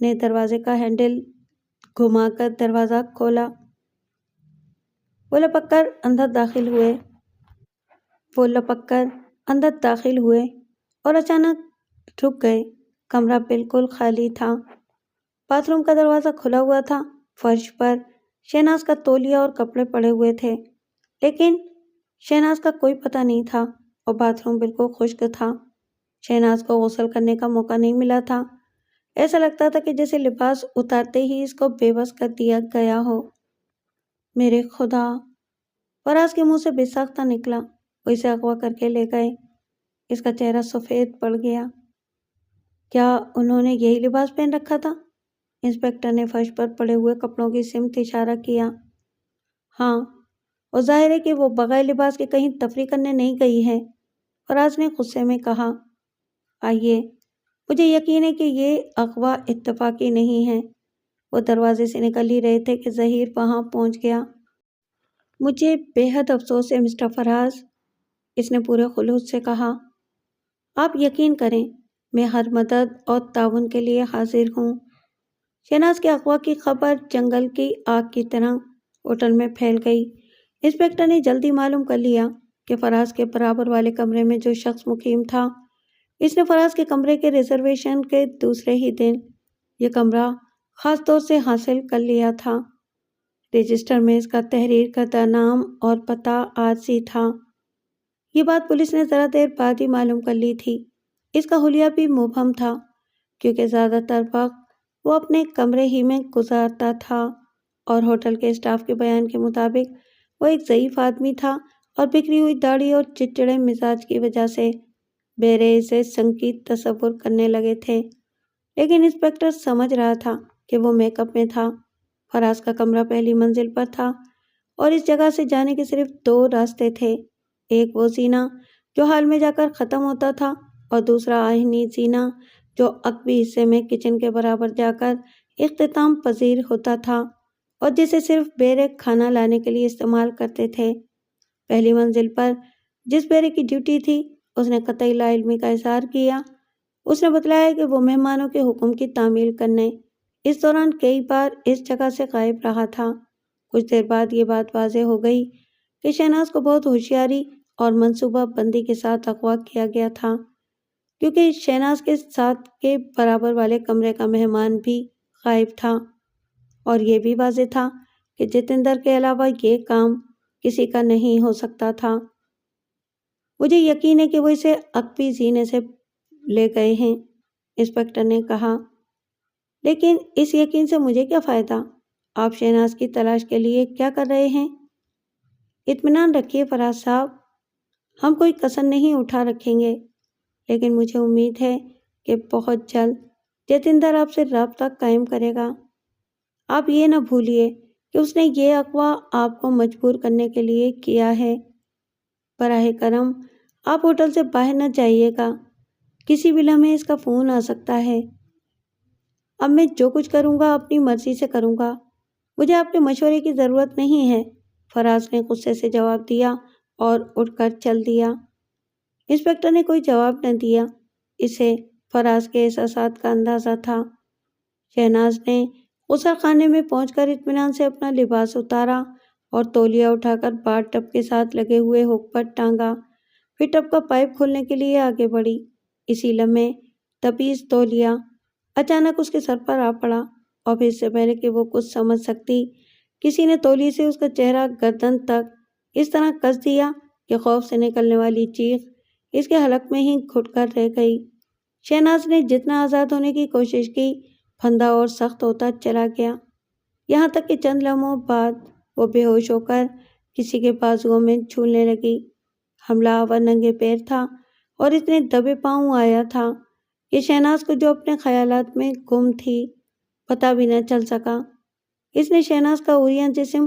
نے دروازے کا ہینڈل گھما کر دروازہ کھولا۔ وہ لپک کر اندر داخل ہوئے اور اچانک رک گئے۔ کمرہ بالکل خالی تھا۔ باتھ روم کا دروازہ کھلا ہوا تھا۔ فرش پر شہناز کا تولیہ اور کپڑے پڑے ہوئے تھے، لیکن شہناز کا کوئی پتہ نہیں تھا، اور باتھ روم بالکل خشک تھا۔ شہناز کو غسل کرنے کا موقع نہیں ملا تھا۔ ایسا لگتا تھا کہ جیسے لباس اتارتے ہی اس کو بے بس کر دیا گیا ہو۔ میرے خدا! فراز کے منہ سے بے ساختہ نکلا۔ وہ اسے اغوا کر کے لے گئے۔ اس کا چہرہ سفید پڑ گیا۔ کیا انہوں نے یہی لباس پہن رکھا تھا؟ انسپکٹر نے فرش پر پڑے ہوئے کپڑوں کی سمت اشارہ کیا۔ ہاں، اور ظاہر ہے کہ وہ بغیر لباس کے کہیں تفریح کرنے نہیں گئی ہے، فراز نے غصے میں کہا۔ آئیے، مجھے یقین ہے کہ یہ اغوا اتفاقی نہیں ہے۔ وہ دروازے سے نکل ہی رہے تھے کہ ظہیر وہاں پہنچ گیا۔ مجھے بے حد افسوس ہے مسٹر فراز، اس نے پورے خلوص سے کہا۔ آپ یقین کریں، میں ہر مدد اور تعاون کے لیے حاضر ہوں۔ شہناز کے اغوا کی خبر جنگل کی آگ کی طرح ہوٹل میں پھیل گئی۔ انسپکٹر نے جلدی معلوم کر لیا کہ فراز کے برابر والے کمرے میں جو شخص مقیم تھا، اس نے فراز کے کمرے کے ریزرویشن کے دوسرے ہی دن یہ کمرہ خاص طور سے حاصل کر لیا تھا۔ رجسٹر میں اس کا تحریر کردہ نام اور پتہ عارضی تھا۔ یہ بات پولیس نے ذرا دیر بعد ہی معلوم کر لی تھی۔ اس کا حلیہ بھی مبہم تھا، کیونکہ زیادہ تر وقت وہ اپنے کمرے ہی میں گزارتا تھا، اور ہوٹل کے اسٹاف کے بیان کے مطابق وہ ایک ضعیف آدمی تھا اور بکھری ہوئی داڑھی اور چڑچڑے مزاج کی وجہ سے بیرے اسے سنگین تصور کرنے لگے تھے۔ لیکن انسپکٹر سمجھ رہا تھا کہ وہ میک اپ میں تھا۔ فراز کا کمرہ پہلی منزل پر تھا، اور اس جگہ سے جانے کے صرف دو راستے تھے۔ ایک وہ زینہ جو ہال میں جا کر ختم ہوتا تھا، اور دوسرا آہنی زینہ جو عقبی حصے میں کچن کے برابر جا کر اختتام پذیر ہوتا تھا، اور جسے صرف بیرے کھانا لانے کے لیے استعمال کرتے تھے۔ پہلی منزل پر جس بیرے کی ڈیوٹی تھی، اس نے قطعی لا علمی کا اظہار کیا۔ اس نے بتلایا کہ وہ مہمانوں کے حکم کی تعمیل کرنے اس دوران کئی بار اس جگہ سے غائب رہا تھا۔ کچھ دیر بعد یہ بات واضح ہو گئی کہ شہناز کو بہت ہوشیاری اور منصوبہ بندی کے ساتھ اغوا کیا گیا تھا، کیونکہ شہناز کے ساتھ کے برابر والے کمرے کا مہمان بھی غائب تھا، اور یہ بھی واضح تھا کہ جتیندر کے علاوہ یہ کام کسی کا نہیں ہو سکتا تھا۔ مجھے یقین ہے کہ وہ اسے عقبی زینے سے لے گئے ہیں، انسپکٹر نے کہا۔ لیکن اس یقین سے مجھے کیا فائدہ؟ آپ شہناز کی تلاش کے لیے کیا کر رہے ہیں؟ اطمینان رکھیے فراز صاحب، ہم کوئی کسر نہیں اٹھا رکھیں گے، لیکن مجھے امید ہے کہ بہت جلد جتیندر آپ سے رابطہ قائم کرے گا۔ آپ یہ نہ بھولیے کہ اس نے یہ اغوا آپ کو مجبور کرنے کے لیے کیا ہے۔ براہ کرم آپ ہوٹل سے باہر نہ جائیے گا، کسی بھی لمحے اس کا فون آ سکتا ہے۔ اب میں جو کچھ کروں گا اپنی مرضی سے کروں گا، مجھے آپ کے مشورے کی ضرورت نہیں ہے، فراز نے غصے سے جواب دیا اور اٹھ کر چل دیا۔ انسپکٹر نے کوئی جواب نہ دیا، اسے فراز کے احساسات کا اندازہ تھا۔ شہناز نے غسل خانے میں پہنچ کر اطمینان سے اپنا لباس اتارا اور تولیہ اٹھا کر باتھ ٹب کے ساتھ لگے ہوئے ہک پر ٹانگا، پھر ٹب کا پائپ کھولنے کے لیے آگے بڑھی۔ اسی لمحے تبیز تولیہ اچانک اس کے سر پر آ پڑا، اور پھر اس سے پہلے کہ وہ کچھ سمجھ سکتی، کسی نے تولیے سے اس کا چہرہ گردن تک اس طرح کس دیا کہ خوف سے نکلنے والی چیخ اس کے حلق میں ہی گھٹ کر رہ گئی۔ شہناز نے جتنا آزاد ہونے کی کوشش کی، پھندا اور سخت ہوتا چلا گیا، یہاں تک کہ چند لمحوں بعد وہ بے ہوش ہو کر کسی کے بازوؤں میں جھولنے لگی۔ حملہ آور ننگے پیر تھا اور اتنے دبے پاؤں آیا تھا کہ شہناز کو، جو اپنے خیالات میں گم تھی، پتہ بھی نہ چل سکا۔ اس نے شہناز کا عریاں جسم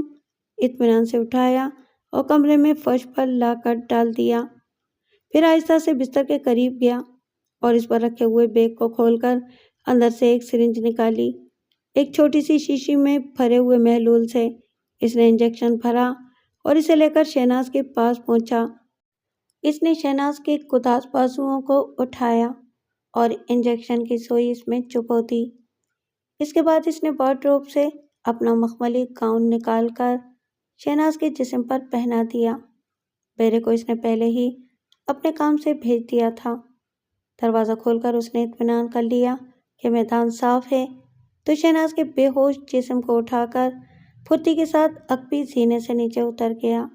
اطمینان سے اٹھایا اور کمرے میں فرش پر لا کر ڈال دیا، پھر آہستہ سے بستر کے قریب گیا اور اس پر رکھے ہوئے بیگ کو کھول کر اندر سے ایک سرنج نکالی۔ ایک چھوٹی سی شیشی میں بھرے ہوئے محلول سے اس نے انجیکشن بھرا اور اسے لے کر شہناز کے پاس پہنچا۔ اس نے شہناز کے قداس بازوؤں کو اٹھایا اور انجیکشن کی سوئی اس میں چبو دی۔ اس کے بعد اس نے وارڈروب سے اپنا مخملی گاؤن نکال کر شہناز کے جسم پر پہنا دیا۔ بیرے کو اس نے پہلے ہی اپنے کام سے بھیج دیا تھا۔ دروازہ کھول کر اس نے اطمینان کر لیا کہ میدان صاف ہے، تو شہناز کے بے ہوش جسم کو اٹھا کر پھرتی کے ساتھ عقبی زینے سے نیچے اتر گیا۔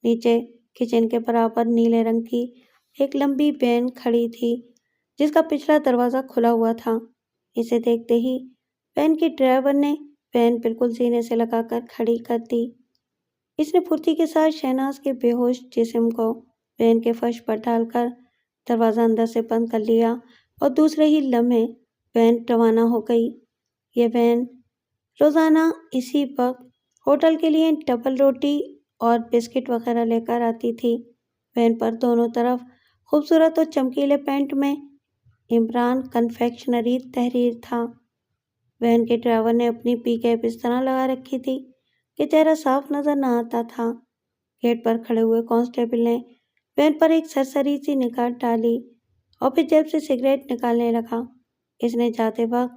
نیچے کچن کے برابر نیلے رنگ کی ایک لمبی وین کھڑی تھی، جس کا پچھلا دروازہ کھلا ہوا تھا۔ اسے دیکھتے ہی وین کے ڈرائیور نے وین بالکل زینے سے لگا کر کھڑی کر دی۔ اس نے پھرتی کے ساتھ شہناز کے بے ہوش جسم کو وین کے فرش پر ڈال کر دروازہ اندر سے بند کر لیا، اور دوسرے ہی لمحے وین روانہ ہو گئی۔ یہ وین روزانہ اسی وقت ہوٹل کے لیے ڈبل روٹی اور بسکٹ وغیرہ لے کر آتی تھی۔ وین پر دونوں طرف خوبصورت اور چمکیلے پینٹ میں عمران کنفیکشنری تحریر تھا۔ وین کے ڈرائیور نے اپنی پی کیپ اس طرح لگا رکھی تھی کہ چہرہ صاف نظر نہ آتا تھا۔ گیٹ پر کھڑے ہوئے کانسٹیبل نے وین پر ایک سرسری سی نگاہ ڈالی اور پھر جیب سے سگریٹ نکالنے لگا۔ اس نے جاتے وقت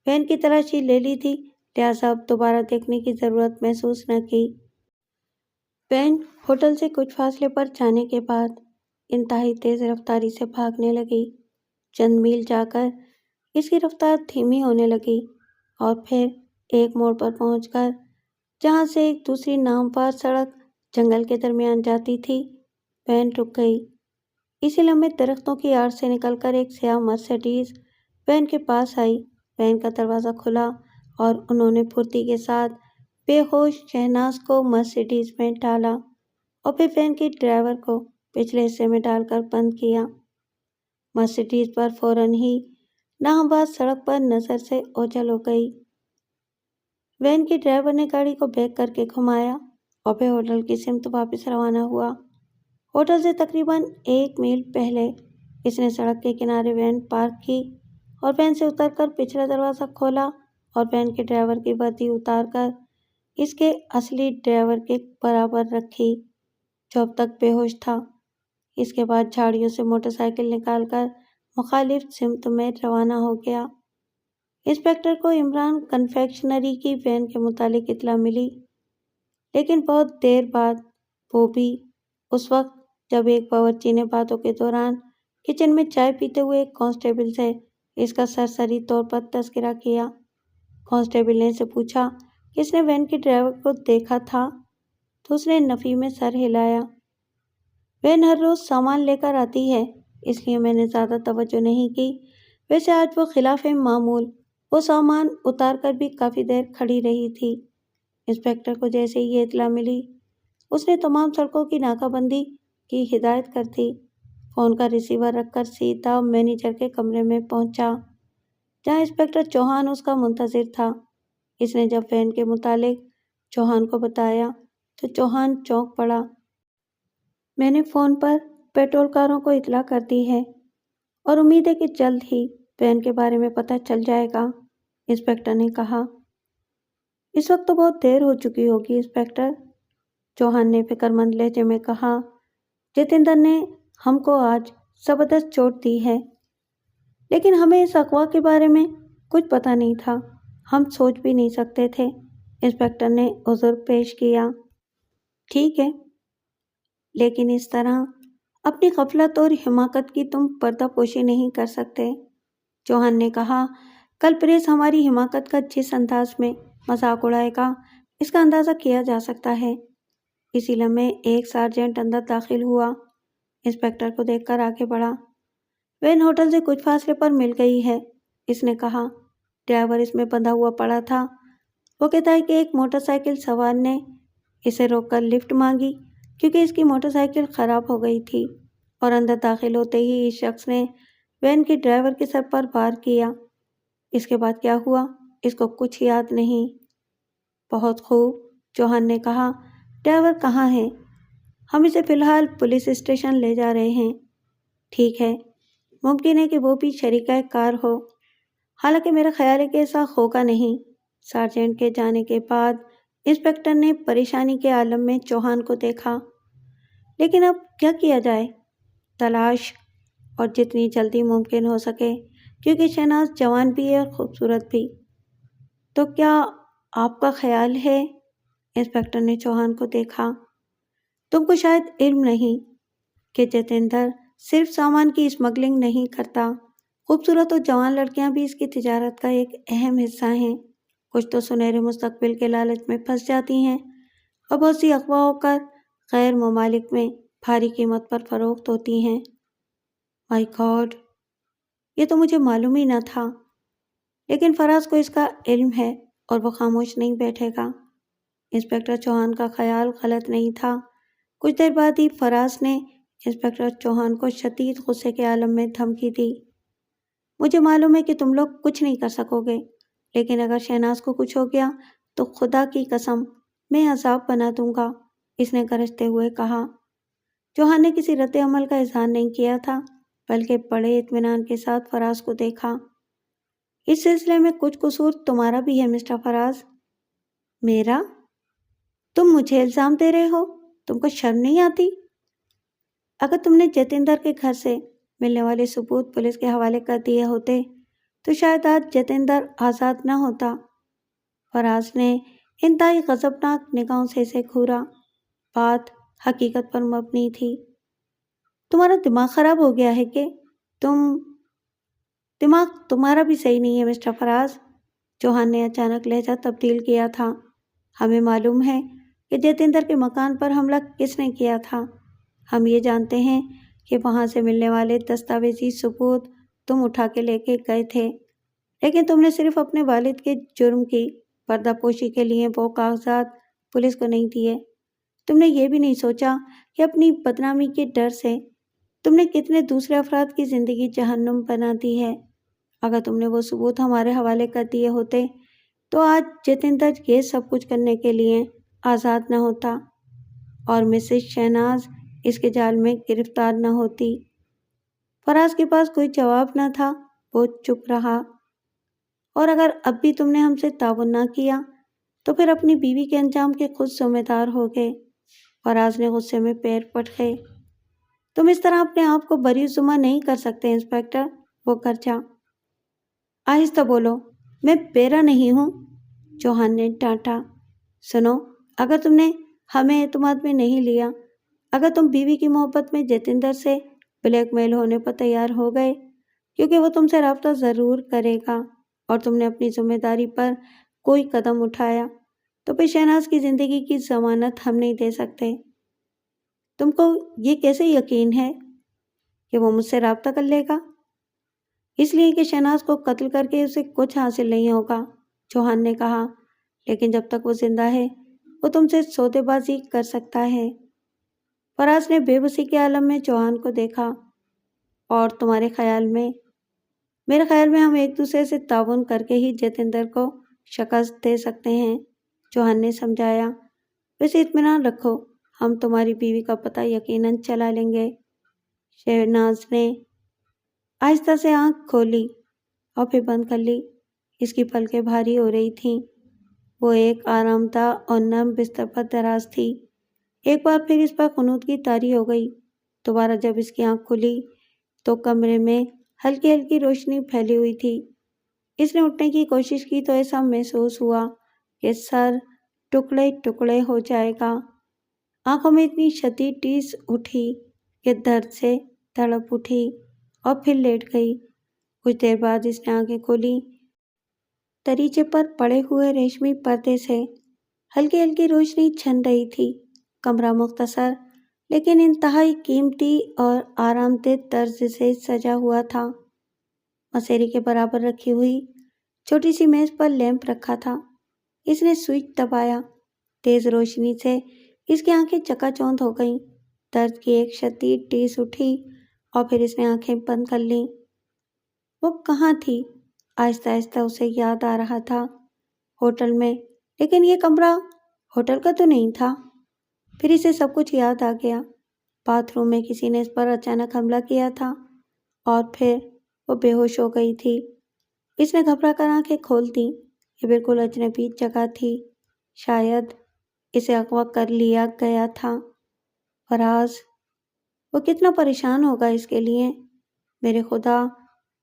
وین کی تلاشی لے لی تھی، لہٰذا اب دوبارہ دیکھنے کی ضرورت محسوس نہ کی۔ وین ہوٹل سے کچھ فاصلے پر جانے کے بعد انتہائی تیز رفتاری سے بھاگنے لگی۔ چند میل جا کر اس کی رفتار دھیمی ہونے لگی اور پھر ایک موڑ پر پہنچ کر جہاں سے ایک دوسری ناموار سڑک جنگل کے درمیان جاتی تھی، وین رک گئی۔ اسی لمحے درختوں کی آڑ سے نکل کر ایک سیاہ مرسیڈیز وین کے پاس آئی۔ وین کا دروازہ کھلا اور انہوں نے پھرتی کے ساتھ بے ہوش شہناز کو مرسیڈیز میں ڈالا اور پھر وین کے ڈرائیور کو پچھلے حصے میں ڈال کر بند کیا۔ مرسیڈیز پر فوراً ہی ناہموار سڑک پر نظر سے اوجھل ہو گئی۔ وین کے ڈرائیور نے گاڑی کو بیک کر کے گھمایا اور پھر ہوٹل کی سمت واپس روانہ ہوا۔ ہوٹل سے تقریباً 1 میل پہلے اس نے سڑک کے کنارے وین پارک کی اور وین سے اتر کر پچھلا دروازہ کھولا اور وین کے ڈرائیور کی وردی اتار کر اس کے اصلی ڈرائیور کے برابر رکھی، جو اب تک بے ہوش تھا۔ اس کے بعد جھاڑیوں سے موٹر سائیکل نکال کر مخالف سمت میں روانہ ہو گیا۔ انسپکٹر کو عمران کنفیکشنری کی وین کے متعلق اطلاع ملی، لیکن بہت دیر بعد، وہ بھی اس وقت جب ایک باورچی نے باتوں کے دوران کچن میں چائے پیتے ہوئے ایک کانسٹیبل سے اس کا سرسری طور پر تذکرہ کیا۔ کانسٹیبل نے اسے پوچھا کہ اس نے وین کے ڈرائیور کو دیکھا تھا تو اس نے نفی میں سر ہلایا۔ وین ہر روز سامان لے کر آتی ہے، اس لیے میں نے زیادہ توجہ نہیں کی۔ ویسے آج وہ خلاف معمول وہ سامان اتار کر بھی کافی دیر کھڑی رہی تھی۔ انسپکٹر کو جیسے ہی یہ اطلاع ملی، اس نے تمام سڑکوں کی ناکہ بندی کی ہدایت کر دی۔ فون کا ریسیور رکھ کر سیدھا مینیجر کے کمرے میں پہنچا، جہاں انسپکٹر چوہان اس کا منتظر تھا۔ اس نے جب وین کے متعلق چوہان کو بتایا تو چوہان چونک پڑا۔ میں نے فون پر پیٹرول کاروں کو اطلاع کر دی ہے اور امید ہے کہ جلد ہی وین کے بارے میں پتہ چل جائے گا، انسپکٹر نے کہا۔ اس وقت تو بہت دیر ہو چکی ہوگی انسپکٹر، چوہان نے فکر مند لہجے میں کہا۔ جتیندر نے ہم کو آج زبردست چوٹ دی ہے، لیکن ہمیں اس اغوا کے بارے میں کچھ پتہ نہیں تھا، ہم سوچ بھی نہیں سکتے تھے، انسپکٹر نے عذر پیش کیا۔ ٹھیک ہے، لیکن اس طرح اپنی غفلت اور حماقت کی تم پردہ پوشی نہیں کر سکتے، چوہان نے کہا۔ کل پریس ہماری حماقت کا جس انداز میں مذاق اڑائے گا، اس کا اندازہ کیا جا سکتا ہے۔ اسی لمحے ایک سارجنٹ اندر داخل ہوا، انسپکٹر کو دیکھ کر آگے بڑھا۔ وین ہوٹل سے کچھ فاصلے پر مل گئی ہے، اس نے کہا۔ ڈرائیور اس میں بندھا ہوا پڑا تھا۔ وہ کہتا ہے کہ ایک موٹر سائیکل سوار نے اسے روک کر لفٹ مانگی کیونکہ اس کی موٹر سائیکل خراب ہو گئی تھی، اور اندر داخل ہوتے ہی اس شخص نے وین کے ڈرائیور کے سر پر وار کیا۔ اس کے بعد کیا ہوا اس کو کچھ یاد نہیں۔ بہت خوب، چوہان نے کہا۔ ڈرائیور کہاں ہے؟ ہم اسے فی الحال پولیس اسٹیشن لے جا رہے ہیں۔ ٹھیک ہے، ممکن ہے کہ وہ بھی شریکہ کار ہو، حالانکہ میرا خیال ہے کہ ایسا ہوگا نہیں۔ سارجنٹ کے جانے کے بعد انسپکٹر نے پریشانی کے عالم میں چوہان کو دیکھا۔ لیکن اب کیا کیا جائے؟ تلاش، اور جتنی جلدی ممکن ہو سکے، کیونکہ شہناز جوان بھی ہے اور خوبصورت بھی۔ تو کیا آپ کا خیال ہے؟ انسپکٹر نے چوہان کو دیکھا۔ تم کو شاید علم نہیں کہ جتیندر صرف سامان کی اسمگلنگ نہیں کرتا، خوبصورت اور جوان لڑکیاں بھی اس کی تجارت کا ایک اہم حصہ ہیں۔ کچھ تو سنہرے مستقبل کے لالچ میں پھنس جاتی ہیں اور بہت سی اغوا ہو کر غیر ممالک میں بھاری قیمت پر فروخت ہوتی ہیں۔ مائی گاڈ، یہ تو مجھے معلوم ہی نہ تھا، لیکن فراز کو اس کا علم ہے اور وہ خاموش نہیں بیٹھے گا۔ انسپکٹر چوہان کا خیال غلط نہیں تھا۔ کچھ دیر بعد ہی فراز نے انسپکٹر چوہان کو شدید غصے کے عالم میں دھمکی دی۔ مجھے معلوم ہے کہ تم لوگ کچھ نہیں کر سکو گے، لیکن اگر شہناز کو کچھ ہو گیا تو خدا کی قسم میں عذاب بنا دوں گا، اس نے گرجتے ہوئے کہا۔ چوہان نے کسی رد عمل کا اظہار نہیں کیا تھا، بلکہ بڑے اطمینان کے ساتھ فراز کو دیکھا۔ اس سلسلے میں کچھ قصور تمہارا بھی ہے مسٹر فراز۔ میرا؟ تم مجھے الزام دے رہے ہو؟ تم کو شرم نہیں آتی؟ اگر تم نے جتیندر کے گھر سے ملنے والے ثبوت پولیس کے حوالے کر دیے ہوتے تو شاید آج جتیندر آزاد نہ ہوتا۔ فراز نے انتہائی غضبناک نگاہوں سے اسے گھورا۔ بات حقیقت پر مبنی تھی۔ تمہارا دماغ خراب ہو گیا ہے کہ دماغ تمہارا بھی صحیح نہیں ہے مسٹر فراز۔ چوہان نے اچانک لہجہ تبدیل کیا تھا۔ ہمیں معلوم ہے کہ جتیندر کے مکان پر حملہ کس نے کیا تھا۔ ہم یہ جانتے ہیں کہ وہاں سے ملنے والے دستاویزی ثبوت تم اٹھا کے لے کے گئے تھے، لیکن تم نے صرف اپنے والد کے جرم کی پردہ پوشی کے لیے وہ کاغذات پولیس کو نہیں دیے۔ تم نے یہ بھی نہیں سوچا کہ اپنی بدنامی کے ڈر سے تم نے کتنے دوسرے افراد کی زندگی جہنم بنا دی ہے۔ اگر تم نے وہ ثبوت ہمارے حوالے کر دیے ہوتے تو آج جتیندر یہ سب کچھ کرنے کے لیے آزاد نہ ہوتا اور مسز شہناز اس کے جال میں گرفتار نہ ہوتی۔ فراز کے پاس کوئی جواب نہ تھا، وہ چپ رہا۔ اور اگر اب بھی تم نے ہم سے تعاون نہ کیا تو پھر اپنی بیوی کے انجام کے خود ذمہ دار ہوگے۔ فراز نے غصے میں پیر پٹکے۔ تم اس طرح اپنے آپ کو بری ذمہ نہیں کر سکتے انسپکٹر، وہ گرجا۔ آہستہ بولو، میں بیرا نہیں ہوں، چوہان نے ڈانٹا۔ سنو، اگر تم نے ہمیں اعتماد میں نہیں لیا، اگر تم بیوی کی محبت میں جتیندر سے بلیک میل ہونے پر تیار ہو گئے کیونکہ وہ تم سے رابطہ ضرور کرے گا اور تم نے اپنی ذمہ داری پر کوئی قدم اٹھایا تو پھر شہناز کی زندگی کی ضمانت ہم نہیں دے سکتے۔ تم کو یہ کیسے یقین ہے کہ وہ مجھ سے رابطہ کر لے گا؟ اس لیے کہ شہناز کو قتل کر کے اسے کچھ حاصل نہیں ہوگا، چوہان نے کہا، لیکن جب تک وہ زندہ ہے وہ تم سے سودے بازی کر سکتا ہے۔ فراز نے بے بسی کے عالم میں چوہان کو دیکھا۔ اور تمہارے خیال میں؟ میرے خیال میں ہم ایک دوسرے سے تعاون کر کے ہی جتیندر کو شکست دے سکتے ہیں، چوہان نے سمجھایا۔ ویسے اطمینان رکھو، ہم تمہاری بیوی کا پتہ یقیناً چلا لیں گے۔ شہناز نے آہستہ سے آنکھ کھولی اور پھر بند کر لی۔ اس کی پلکیں بھاری ہو رہی تھیں۔ وہ ایک آرام دہ اور نرم بستر پر دراز تھی۔ ایک بار پھر اس پر قنوت طاری ہو گئی۔ دوبارہ جب اس کی آنکھ کھلی تو کمرے میں ہلکی ہلکی روشنی پھیلی ہوئی تھی۔ اس نے اٹھنے کی کوشش کی تو ایسا محسوس ہوا کہ سر ٹکڑے ٹکڑے ہو جائے گا۔ آنکھوں میں اتنی شدید ٹیس اٹھی کہ درد سے تڑپ اٹھی اور پھر لیٹ گئی۔ کچھ دیر بعد اس نے آنکھیں کھولی۔ دریچے پر پڑے ہوئے ریشمی پردے سے ہلکی ہلکی روشنی چھن رہی تھی۔ کمرہ مختصر لیکن انتہائی قیمتی اور آرام دہ طرز سے سجا ہوا تھا۔ مسیری کے برابر رکھی ہوئی چھوٹی سی میز پر لیمپ رکھا تھا۔ اس نے سوئچ دبایا۔ تیز روشنی سے اس کی آنکھیں چکا چوندھ ہو گئیں۔ درد کی ایک شدید ٹیس اٹھی اور پھر اس نے آنکھیں بند کر لیں۔ وہ کہاں تھی؟ آہستہ آہستہ اسے یاد آ رہا تھا۔ ہوٹل میں، لیکن یہ کمرہ ہوٹل کا تو نہیں تھا۔ پھر اسے سب کچھ یاد آ گیا۔ باتھ روم میں کسی نے اس پر اچانک حملہ کیا تھا اور پھر وہ بے ہوش ہو گئی تھی۔ اس نے گھبرا کر آنکھیں کھول دیں۔ یہ بالکل اجنبی جگہ تھی۔ شاید اسے اغوا کر لیا گیا تھا۔ فراز، وہ کتنا پریشان ہوگا اس کے لیے۔ میرے خدا،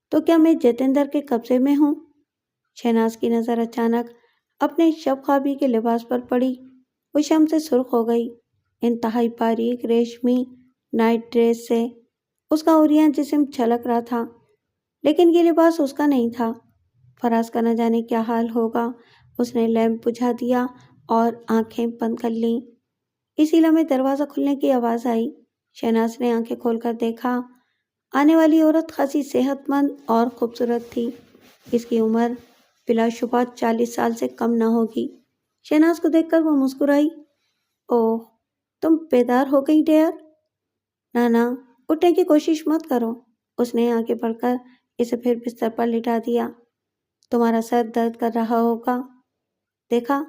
تو کیا میں جتیندر کے قبضے میں ہوں؟ شہناز کی نظر اچانک اپنے شب خوابی کے لباس پر پڑی۔ وہ شم سے سرخ ہو گئی۔ انتہائی باریک ریشمی نائٹ ڈریس سے اس کا عریاں جسم جھلک رہا تھا، لیکن یہ لباس اس کا نہیں تھا۔ فراز کا نہ جانے کیا حال ہوگا۔ اس نے لیمپ بجھا دیا اور آنکھیں بند کر لیں۔ اسی لمحے دروازہ کھلنے کی آواز آئی۔ شہناز نے آنکھیں کھول کر دیکھا۔ آنے والی عورت خاصی صحت مند اور خوبصورت تھی۔ اس کی عمر بلا شبہ 40 سال سے کم نہ ہوگی۔ شہناز کو دیکھ کر وہ مسکرائی۔ اوہ، تم بیدار ہو گئی ڈیئر؟ نانا، اٹھنے کی کوشش مت کرو۔ اس نے آگے بڑھ کر اسے پھر بستر پر لٹا دیا۔ تمہارا سر درد کر رہا ہوگا، دیکھا؟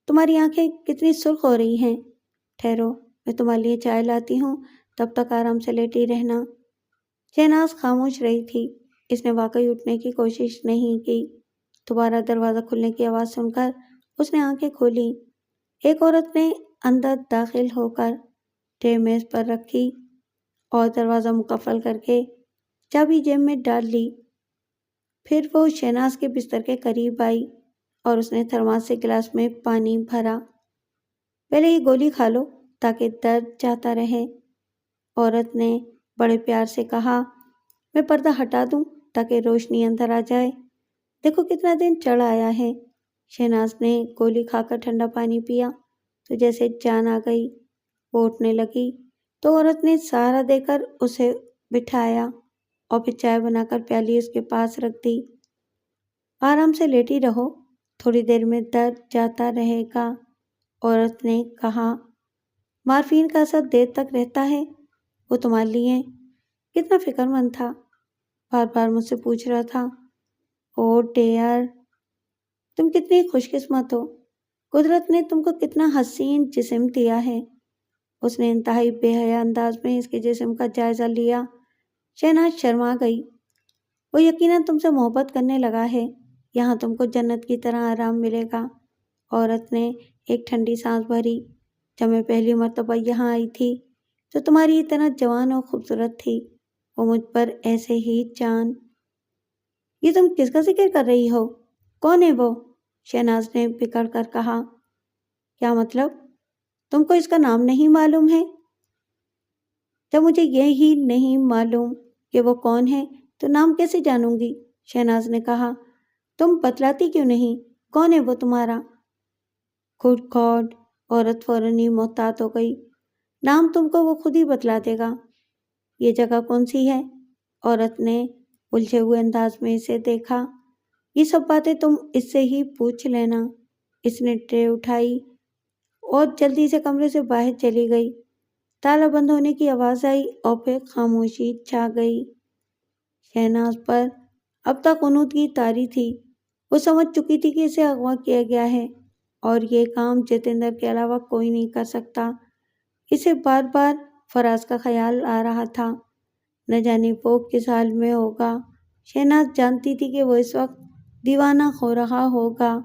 تمہاری آنکھیں کتنی سرخ ہو رہی ہیں۔ ٹھہرو، میں تمہارے لیے چائے لاتی ہوں، تب تک آرام سے لیٹی رہنا۔ شہناز خاموش رہی تھی۔ اس نے واقعی اٹھنے کی کوشش نہیں کی۔ دوبارہ دروازہ کھلنے کی آواز سن کر اس نے آنکھیں کھولیں۔ ایک عورت نے اندر داخل ہو کر ٹرے میز پر رکھی اور دروازہ مقفل کر کے چابی جیب میں ڈال لی۔ پھر وہ شہناز کے بستر کے قریب آئی اور اس نے تھرماس سے گلاس میں پانی بھرا۔ پہلے یہ گولی کھا لو تاکہ درد جاتا رہے، عورت نے بڑے پیار سے کہا۔ میں پردہ ہٹا دوں تاکہ روشنی اندر آ جائے۔ دیکھو کتنا دن چڑھ آیا ہے۔ شہناز نے گولی کھا کر ٹھنڈا پانی پیا تو جیسے جان آ گئی۔ وہ اٹھنے لگی تو عورت نے سہارا دے کر اسے بٹھایا اور پھر چائے بنا کر پیالی اس کے پاس رکھ دی۔ آرام سے لیٹی رہو، تھوڑی دیر میں درد جاتا رہے گا، عورت نے کہا۔ مارفین کا اثر دیر تک رہتا ہے؟ وہ تمہارے لیے کتنا فکر مند تھا، بار بار مجھ سے پوچھ رہا تھا۔ او ڈیئر، تم کتنی خوش قسمت ہو، قدرت نے تم کو کتنا حسین جسم دیا ہے۔ اس نے انتہائی بے حیا انداز میں اس کے جسم کا جائزہ لیا۔ شہناز شرما گئی۔ وہ یقیناً تم سے محبت کرنے لگا ہے، یہاں تم کو جنت کی طرح آرام ملے گا۔ عورت نے ایک ٹھنڈی سانس بھری۔ جب میں پہلی مرتبہ یہاں آئی تھی تو تمہاری اتنا جوان اور خوبصورت تھی، وہ مجھ پر ایسے ہی جان۔ یہ تم کس کا ذکر کر رہی ہو؟ کون ہے وہ؟ شہناز نے بگڑ کر کہا۔ کیا مطلب؟ تم کو اس کا نام نہیں معلوم ہے؟ جب مجھے یہی نہیں معلوم کہ وہ کون ہے تو نام کیسے جانوں گی؟ شہناز نے کہا۔ تم بتلاتی کیوں نہیں؟ کون ہے وہ تمہارا؟ گڈ گاڈ، عورت فوراً ہی محتاط ہو گئی۔ نام تم کو وہ خود ہی بتلا دے گا۔ یہ جگہ کون سی ہے؟ عورت نے الجھے ہوئے انداز میں اسے دیکھا۔ یہ سب باتیں تم اس سے ہی پوچھ لینا۔ اس نے ٹرے اٹھائی اور جلدی سے کمرے سے باہر چلی گئی۔ تالا بند ہونے کی آواز آئی اور پھر خاموشی چھا گئی۔ شہناز پر اب تک غنودگی طاری تھی۔ وہ سمجھ چکی تھی کہ اسے اغوا کیا گیا ہے اور یہ کام جتیندر کے علاوہ کوئی نہیں کر سکتا۔ اسے بار بار فراز کا خیال آ رہا تھا۔ نہ جانے وہ کس حال میں ہوگا۔ شہناز جانتی تھی کہ وہ اس وقت دیوانہ ہو رہا ہوگا،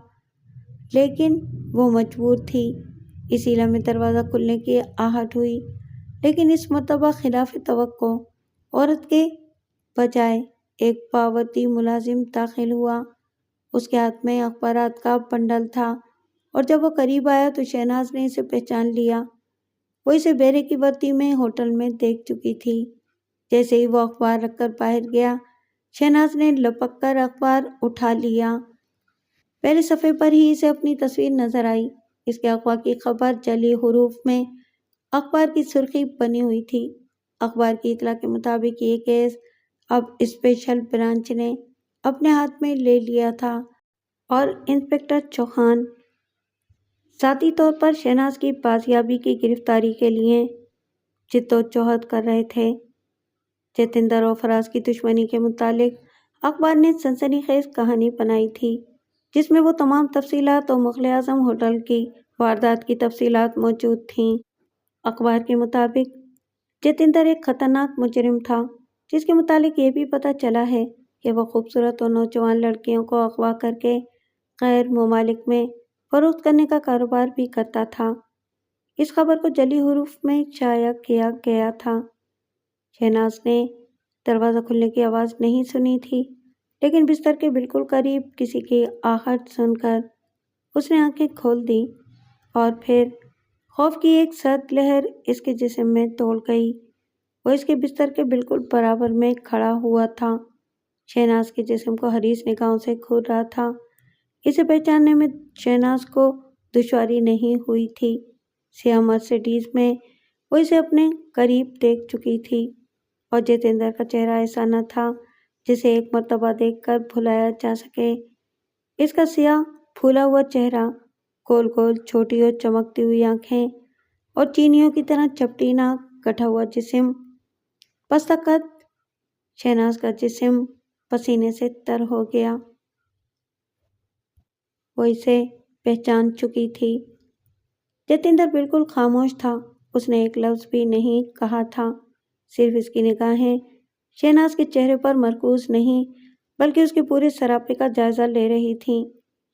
لیکن وہ مجبور تھی۔ اسی لمحے دروازہ کھلنے کی آہٹ ہوئی، لیکن اس مرتبہ خلاف توقع عورت کے بجائے ایک باورچی ملازم داخل ہوا۔ اس کے ہاتھ میں اخبارات کا بنڈل تھا اور جب وہ قریب آیا تو شہناز نے اسے پہچان لیا۔ وہ اسے بیرے کی وردی میں ہوٹل میں دیکھ چکی تھی۔ جیسے ہی وہ اخبار رکھ کر باہر گیا، شہناز نے لپک کر اخبار اٹھا لیا۔ پہلے صفحے پر ہی اسے اپنی تصویر نظر آئی۔ اس کے اغوا کی خبر جعلی حروف میں اخبار کی سرخی بنی ہوئی تھی۔ اخبار کی اطلاع کے مطابق یہ کیس اب اسپیشل برانچ نے اپنے ہاتھ میں لے لیا تھا اور انسپکٹر چوہان ذاتی طور پر شہناز کی بازیابی کی گرفتاری کے لیے جدوجہد کر رہے تھے۔ جتیندر اور فراز کی دشمنی کے متعلق اخبار نے سنسنی خیز کہانی بنائی تھی، جس میں وہ تمام تفصیلات اور مغل اعظم ہوٹل کی واردات کی تفصیلات موجود تھیں۔ اخبار کے مطابق جتیندر ایک خطرناک مجرم تھا، جس کے متعلق یہ بھی پتہ چلا ہے کہ وہ خوبصورت اور نوجوان لڑکیوں کو اغوا کر کے غیر ممالک میں فروخت کرنے کا کاروبار بھی کرتا تھا۔ اس خبر کو جعلی حروف میں شائع کیا گیا تھا۔ شہناز نے دروازہ کھلنے کی آواز نہیں سنی تھی، لیکن بستر کے بالکل قریب کسی کی آہٹ سن کر اس نے آنکھیں کھول دیں اور پھر خوف کی ایک سرد لہر اس کے جسم میں دوڑ گئی۔ وہ اس کے بستر کے بالکل برابر میں کھڑا ہوا تھا، شہناز کے جسم کو حریص نگاہوں سے گھور رہا تھا۔ اسے پہچاننے میں شہناز کو دشواری نہیں ہوئی تھی۔ سیاہ مرسیڈیز میں وہ اسے اپنے قریب دیکھ چکی تھی اور جتیندر کا چہرہ ایسا نہ تھا جسے ایک مرتبہ دیکھ کر بھلایا جا سکے۔ اس کا سیاہ پھولا ہوا چہرہ، گول گول چھوٹی اور چمکتی ہوئی آنکھیں اور چینیوں کی طرح چپٹی ناک، کٹا ہوا جسم، پستہ قد۔ شہناز کا جسم پسینے سے تر ہو گیا۔ وہ اسے پہچان چکی تھی۔ جتیندر بالکل خاموش تھا، اس نے ایک لفظ بھی نہیں کہا تھا، صرف اس کی نگاہیں شہناز کے چہرے پر مرکوز نہیں بلکہ اس کے پورے سراپے کا جائزہ لے رہی تھیں۔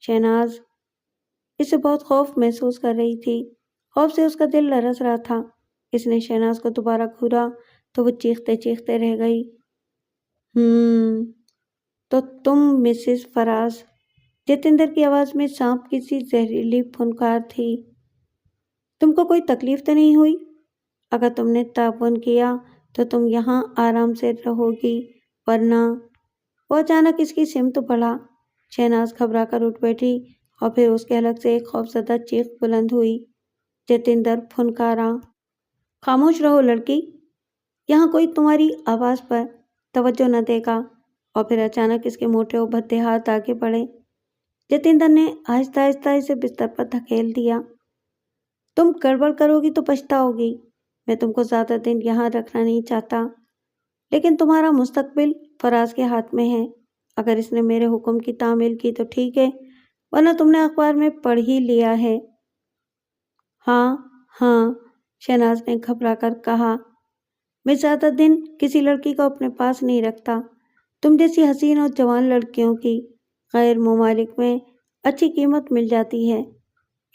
شہناز اس سے بہت خوف محسوس کر رہی تھی، خوف سے اس کا دل لرز رہا تھا۔ اس نے شہناز کو دوبارہ گھورا تو وہ چیختے چیختے رہ گئی۔ تو تم مسز فراز؟ جتیندر کی آواز میں سانپ کی سی زہریلی پھنکار تھی۔ تم کو کوئی تکلیف تو نہیں ہوئی؟ اگر تم نے تعاون کیا تو تم یہاں آرام سے رہو گی، ورنہ… وہ اچانک اس کی سمت بڑھا۔ شہناز گھبرا کر اٹھ بیٹھی اور پھر اس کے حلق سے ایک خوفزدہ چیخ بلند ہوئی۔ جتیندر پھنکارا، خاموش رہو لڑکی، یہاں کوئی تمہاری آواز پر توجہ نہ دے گا۔ اور پھر اچانک اس کے موٹے اور بھدے ہاتھ آگے بڑھے۔ جتیندر نے آہستہ آہستہ اسے بستر پر دھکیل دیا۔ تم گڑبڑ کرو گی تو پچھتاؤ گی۔ میں تم کو زیادہ دن یہاں رکھنا نہیں چاہتا، لیکن تمہارا مستقبل فراز کے ہاتھ میں ہے۔ اگر اس نے میرے حکم کی تعمیل کی تو ٹھیک ہے، ورنہ تم نے اخبار میں پڑھ ہی لیا ہے۔ ہاں ہاں، شہناز نے گھبرا کر کہا، میں زیادہ دن کسی لڑکی کو اپنے پاس نہیں رکھتا۔ تم جیسی حسین اور جوان لڑکیوں کی غیر ممالک میں اچھی قیمت مل جاتی ہے۔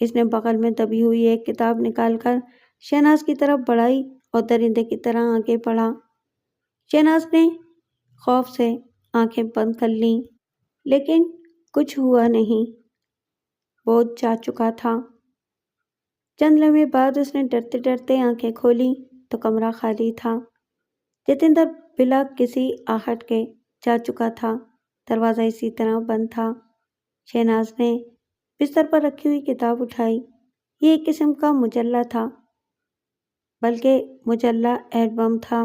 اس نے بغل میں دبی ہوئی ایک کتاب نکال کر شہناز کی طرف بڑھائی اور درندے کی طرح آگے بڑھا۔ شہناز نے خوف سے آنکھیں بند کر لیں، لیکن کچھ ہوا نہیں، وہ جا چکا تھا۔ چند لمحے بعد اس نے ڈرتے ڈرتے آنکھیں کھولی تو کمرہ خالی تھا۔ جتیندر بلا کسی آہٹ کے جا چکا تھا، دروازہ اسی طرح بند تھا۔ شہناز نے بستر پر رکھی ہوئی کتاب اٹھائی۔ یہ ایک قسم کا مجلہ تھا، بلکہ مجلہ البم تھا۔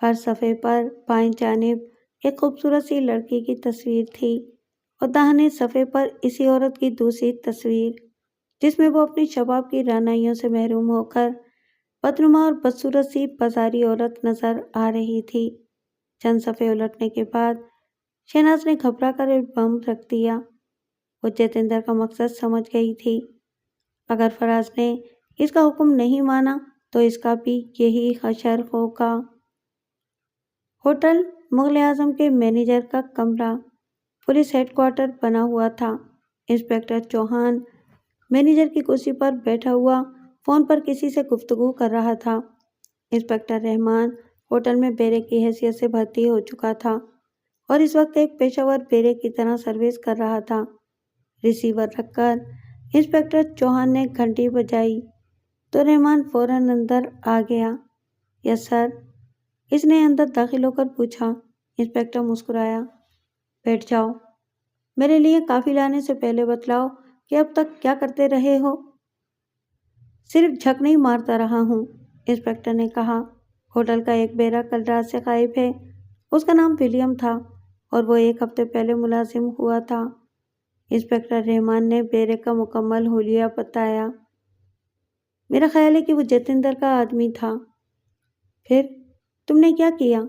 ہر صفحے پر بائیں جانب ایک خوبصورت سی لڑکی کی تصویر تھی اور داہنے صفحے پر اسی عورت کی دوسری تصویر، جس میں وہ اپنی شباب کی رعنائیوں سے محروم ہو کر بدنما اور بدصورت سی بازاری عورت نظر آ رہی تھی۔ چند صفحے الٹنے کے بعد شہناز نے گھبرا کر البم رکھ دیا۔ وہ جتیندر کا مقصد سمجھ گئی تھی۔ اگر فراز نے اس کا حکم نہیں مانا تو اس کا بھی یہی حشر ہوگا۔ ہوٹل مغل اعظم کے مینیجر کا کمرہ پولیس ہیڈ کوارٹر بنا ہوا تھا۔ انسپکٹر چوہان مینیجر کی کرسی پر بیٹھا ہوا فون پر کسی سے گفتگو کر رہا تھا۔ انسپکٹر رحمان ہوٹل میں بیرے کی حیثیت سے بھرتی ہو چکا تھا اور اس وقت ایک پیشہ ور بیرے کی طرح سروس کر رہا تھا۔ ریسیور رکھ کر انسپکٹر چوہان نے گھنٹی بجائی تو رحمان فوراً اندر آ گیا۔ یس سر، اس نے اندر داخل ہو کر پوچھا۔ انسپکٹر مسکرایا۔ بیٹھ جاؤ۔ میرے لیے کافی لانے سے پہلے بتلاؤ کہ اب تک کیا کرتے رہے ہو؟ صرف جھک نہیں مارتا رہا ہوں، انسپکٹر نے کہا۔ ہوٹل کا ایک بیرا کل رات سے غائب ہے۔ اس کا نام ولیم تھا اور وہ 1 ہفتے پہلے ملازم ہوا تھا۔ انسپکٹر رحمان نے بیرے کا مکمل حلیہ بتایا۔ میرا خیال ہے کہ وہ جتیندر کا آدمی تھا۔ پھر تم نے کیا کیا؟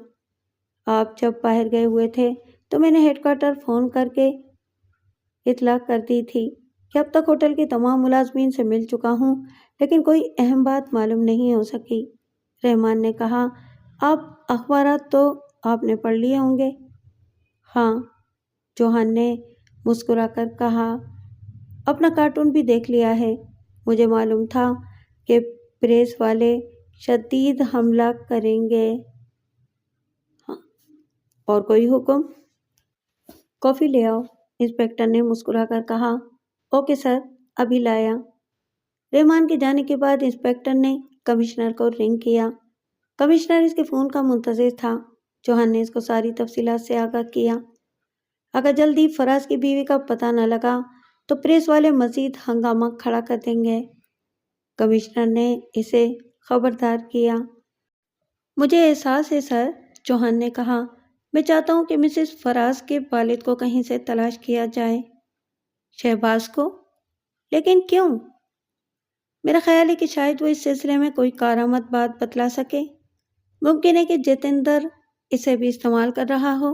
آپ جب باہر گئے ہوئے تھے تو میں نے ہیڈ کوارٹر فون کر کے اطلاع کر دی تھی کہ اب تک ہوٹل کے تمام ملازمین سے مل چکا ہوں، لیکن کوئی اہم بات معلوم نہیں ہو سکی۔ رحمان نے کہا، آپ اخبارات تو آپ نے پڑھ لیے ہوں گے؟ ہاں، چوہان نے مسکرا کر کہا، اپنا کارٹون بھی دیکھ لیا ہے۔ مجھے معلوم تھا کہ پریس والے شدید حملہ کریں گے۔ ہاں، اور کوئی حکم؟ کافی لے آؤ، انسپکٹر نے مسکرا کر کہا۔ اوکے سر، ابھی لایا۔ رحمان کے جانے کے بعد انسپکٹر نے کمشنر کو رنگ کیا۔ کمشنر اس کے فون کا منتظر تھا۔ چوہان نے اس کو ساری تفصیلات سے آگاہ کیا۔ اگر جلدی فراز کی بیوی کا پتہ نہ لگا تو پریس والے مزید ہنگامہ کھڑا کر دیں گے۔ کمشنر نے اسے خبردار کیا۔ مجھے احساس ہے سر، چوہان نے کہا، میں چاہتا ہوں کہ مسز فراز کے والد کو کہیں سے تلاش کیا جائے۔ شہباز کو؟ لیکن کیوں؟ میرا خیال ہے کہ شاید وہ اس سلسلے میں کوئی کارآمد بات بتلا سکے۔ ممکن ہے کہ جتیندر اسے بھی استعمال کر رہا ہو۔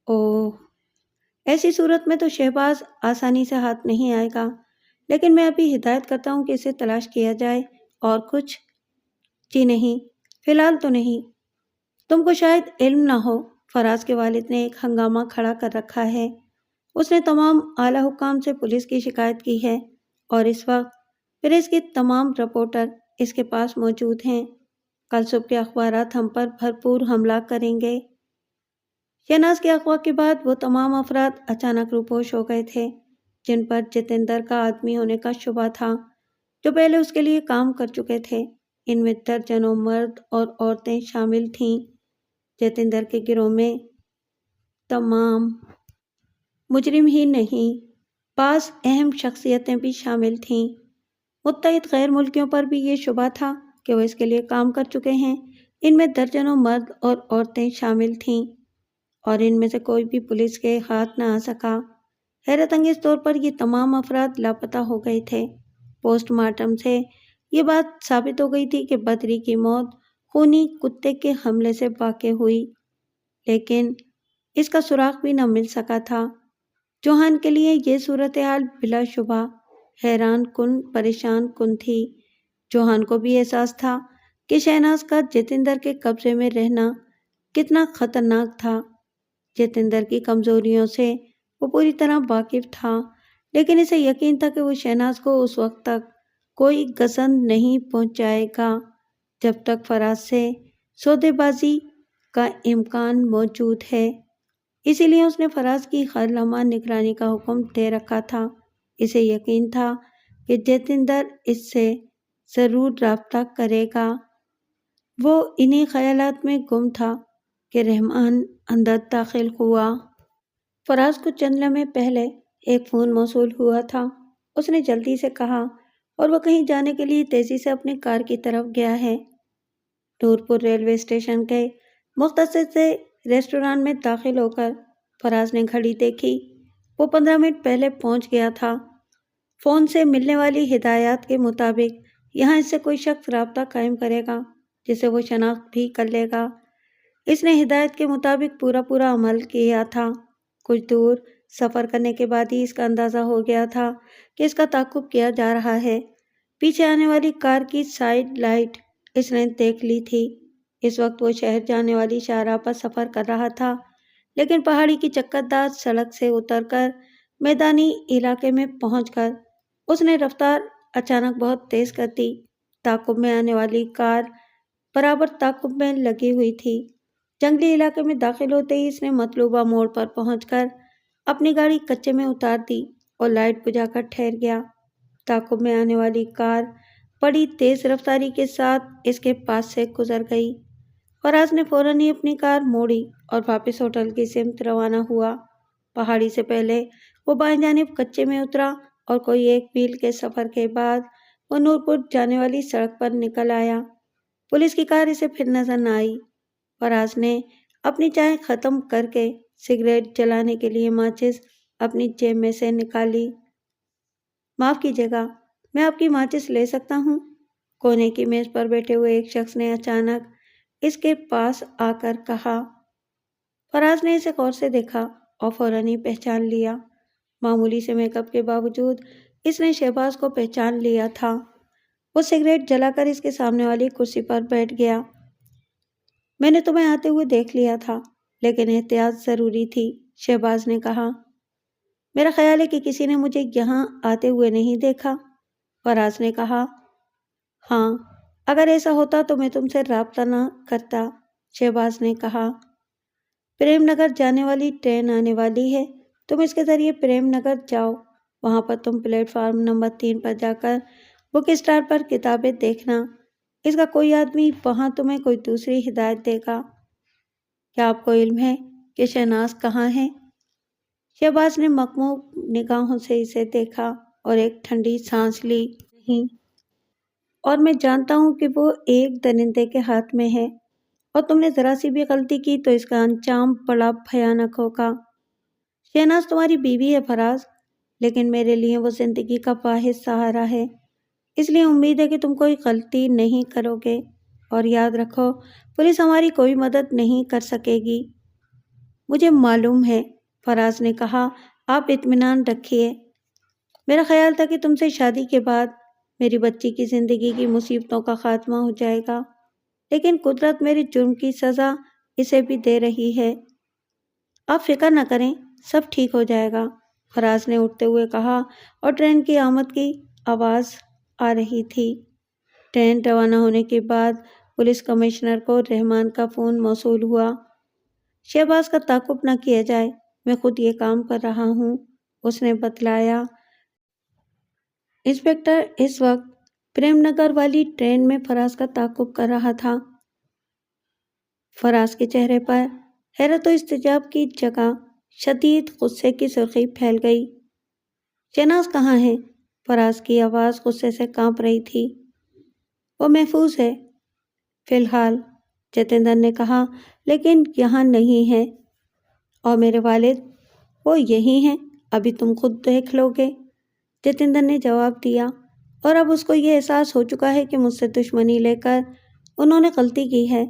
اوہ، ایسی صورت میں تو شہباز آسانی سے ہاتھ نہیں آئے گا، لیکن میں ابھی ہدایت کرتا ہوں کہ اسے تلاش کیا جائے۔ اور کچھ؟ جی نہیں، فی الحال تو نہیں۔ تم کو شاید علم نہ ہو، فراز کے والد نے ایک ہنگامہ کھڑا کر رکھا ہے۔ اس نے تمام اعلیٰ حکام سے پولیس کی شکایت کی ہے اور اس وقت پریس کے تمام رپورٹر اس کے پاس موجود ہیں۔ کل صبح کے اخبارات ہم پر بھرپور حملہ کریں گے۔ شہناز کے اغوا کے بعد وہ تمام افراد اچانک روپوش ہو گئے تھے جن پر جتیندر کا آدمی ہونے کا شبہ تھا، جو پہلے اس کے لیے کام کر چکے تھے۔ ان میں درجنوں مرد اور عورتیں شامل تھیں۔ جتیندر کے گروہ میں تمام مجرم ہی نہیں، بعض اہم شخصیتیں بھی شامل تھیں۔ متعدد غیر ملکیوں پر بھی یہ شبہ تھا کہ وہ اس کے لیے کام کر چکے ہیں۔ ان میں درجنوں مرد اور عورتیں شامل تھیں اور ان میں سے کوئی بھی پولیس کے ہاتھ نہ آ سکا۔ حیرت انگیز طور پر یہ تمام افراد لاپتہ ہو گئے تھے۔ پوسٹ مارٹم سے یہ بات ثابت ہو گئی تھی کہ بدری کی موت خونی کتے کے حملے سے واقع ہوئی، لیکن اس کا سراغ بھی نہ مل سکا تھا۔ چوہان کے لیے یہ صورتحال بلا شبہ حیران کن، پریشان کن تھی۔ چوہان کو بھی احساس تھا کہ شہناز کا جتیندر کے قبضے میں رہنا کتنا خطرناک تھا۔ جتیندر کی کمزوریوں سے وہ پوری طرح واقف تھا، لیکن اسے یقین تھا کہ وہ شہناز کو اس وقت تک کوئی گزند نہیں پہنچائے گا جب تک فراز سے سودے بازی کا امکان موجود ہے۔ اسی لیے اس نے فراز کی ہر لمحہ نگرانی کا حکم دے رکھا تھا۔ اسے یقین تھا کہ جتیندر اس سے ضرور رابطہ کرے گا۔ وہ انہی خیالات میں گم تھا کہ رحمان اندر داخل ہوا۔ فراز کو چند لمحے پہلے ایک فون موصول ہوا تھا۔ اس نے جلدی سے کہا اور وہ کہیں جانے کے لیے تیزی سے اپنی کار کی طرف گیا ہے۔ نورپور ریلوے اسٹیشن کے مختصر سے ریسٹوران میں داخل ہو کر فراز نے گھڑی دیکھی۔ وہ 15 منٹ پہلے پہنچ گیا تھا۔ فون سے ملنے والی ہدایات کے مطابق یہاں اس سے کوئی شخص رابطہ قائم کرے گا جسے وہ شناخت بھی کر لے گا۔ اس نے ہدایت کے مطابق پورا عمل کیا تھا۔ کچھ دور سفر کرنے کے بعد ہی اس کا اندازہ ہو گیا تھا کہ اس کا تعاقب کیا جا رہا ہے۔ پیچھے آنے والی کار کی سائیڈ لائٹ اس نے دیکھ لی تھی۔ اس وقت وہ شہر جانے والی شاہراہ پر سفر کر رہا تھا، لیکن پہاڑی کی چکردار سڑک سے اتر کر میدانی علاقے میں پہنچ کر اس نے رفتار اچانک بہت تیز کر دی۔ تعاقب میں آنے والی کار برابر تعاقب میں لگی ہوئی تھی۔ جنگلی علاقے میں داخل ہوتے ہی اس نے مطلوبہ موڑ پر پہنچ کر اپنی گاڑی کچے میں اتار دی اور لائٹ بجھا کر ٹھہر گیا۔ تعاقب میں آنے والی کار بڑی تیز رفتاری کے ساتھ اس کے پاس سے گزر گئی۔ فراز نے فوراً ہی اپنی کار موڑی اور واپس ہوٹل کی سمت روانہ ہوا۔ پہاڑی سے پہلے وہ بائیں جانب کچے میں اترا اور کوئی 1 میل کے سفر کے بعد وہ نورپور جانے والی سڑک پر نکل آیا۔ پولیس کی کار اسے پھر نظر نہ آئی۔ فراز نے اپنی چائے ختم کر کے سگریٹ جلانے کے لیے ماچس اپنی جیب میں سے نکالی۔ معاف کیجیے گا، میں آپ کی ماچس لے سکتا ہوں؟ کونے کی میز پر بیٹھے ہوئے ایک شخص نے اچانک اس کے پاس آ کر کہا۔ فراز نے اسے غور سے دیکھا اور فوراً ہی پہچان لیا۔ معمولی سے میک اپ کے باوجود اس نے شہباز کو پہچان لیا تھا۔ وہ سگریٹ جلا کر اس کے سامنے والی کرسی پر بیٹھ گیا۔ میں نے تمہیں آتے ہوئے دیکھ لیا تھا، لیکن احتیاط ضروری تھی، شہباز نے کہا۔ میرا خیال ہے کہ کسی نے مجھے یہاں آتے ہوئے نہیں دیکھا، فراز نے کہا۔ ہاں، اگر ایسا ہوتا تو میں تم سے رابطہ نہ کرتا، شہباز نے کہا۔ پریم نگر جانے والی ٹرین آنے والی ہے، تم اس کے ذریعے پریم نگر جاؤ۔ وہاں پر تم پلیٹ فارم نمبر 3 پر جا کر بک اسٹار پر کتابیں دیکھنا۔ اس کا کوئی آدمی وہاں تمہیں کوئی دوسری ہدایت دے گا۔ کیا آپ کو علم ہے کہ شہناز کہاں ہے؟ شہباز نے مخموم نگاہوں سے اسے دیکھا اور ایک ٹھنڈی سانس لی۔ نہیں، اور میں جانتا ہوں کہ وہ ایک درندے کے ہاتھ میں ہے، اور تم نے ذرا سی بھی غلطی کی تو اس کا انجام بڑا بھیانک ہوگا۔ شہناز تمہاری بیوی ہے فراز، لیکن میرے لیے وہ زندگی کا واحد سہارا ہے، اس لیے امید ہے کہ تم کوئی غلطی نہیں کرو گے، اور یاد رکھو پولیس ہماری کوئی مدد نہیں کر سکے گی۔ مجھے معلوم ہے، فراز نے کہا، آپ اطمینان رکھیے۔ میرا خیال تھا کہ تم سے شادی کے بعد میری بچی کی زندگی کی مصیبتوں کا خاتمہ ہو جائے گا، لیکن قدرت میری جرم کی سزا اسے بھی دے رہی ہے۔ آپ فکر نہ کریں، سب ٹھیک ہو جائے گا، فراز نے اٹھتے ہوئے کہا، اور ٹرین کی آمد کی آواز آ رہی تھی۔ ٹرین روانہ ہونے کے بعد پولیس کمشنر کو رحمان کا فون موصول ہوا۔ شہباز کا تعاقب نہ کیا جائے، میں خود یہ کام کر رہا ہوں، اس نے بتلایا۔ انسپکٹر اس وقت پریم نگر والی ٹرین میں فراز کا تعاقب کر رہا تھا۔ فراز کے چہرے پر حیرت و استعجاب کی جگہ شدید غصے کی سرخی پھیل گئی۔ شہناز کہاں ہے؟ فراز کی آواز غصے سے کانپ رہی تھی۔ وہ محفوظ ہے فی الحال، جتیندر نے کہا، لیکن یہاں نہیں ہے۔ اور میرے والد؟ وہ یہی ہیں، ابھی تم خود دیکھ لو گے، جتیندر نے جواب دیا۔ اور اب اس کو یہ احساس ہو چکا ہے کہ مجھ سے دشمنی لے کر انہوں نے غلطی کی ہے۔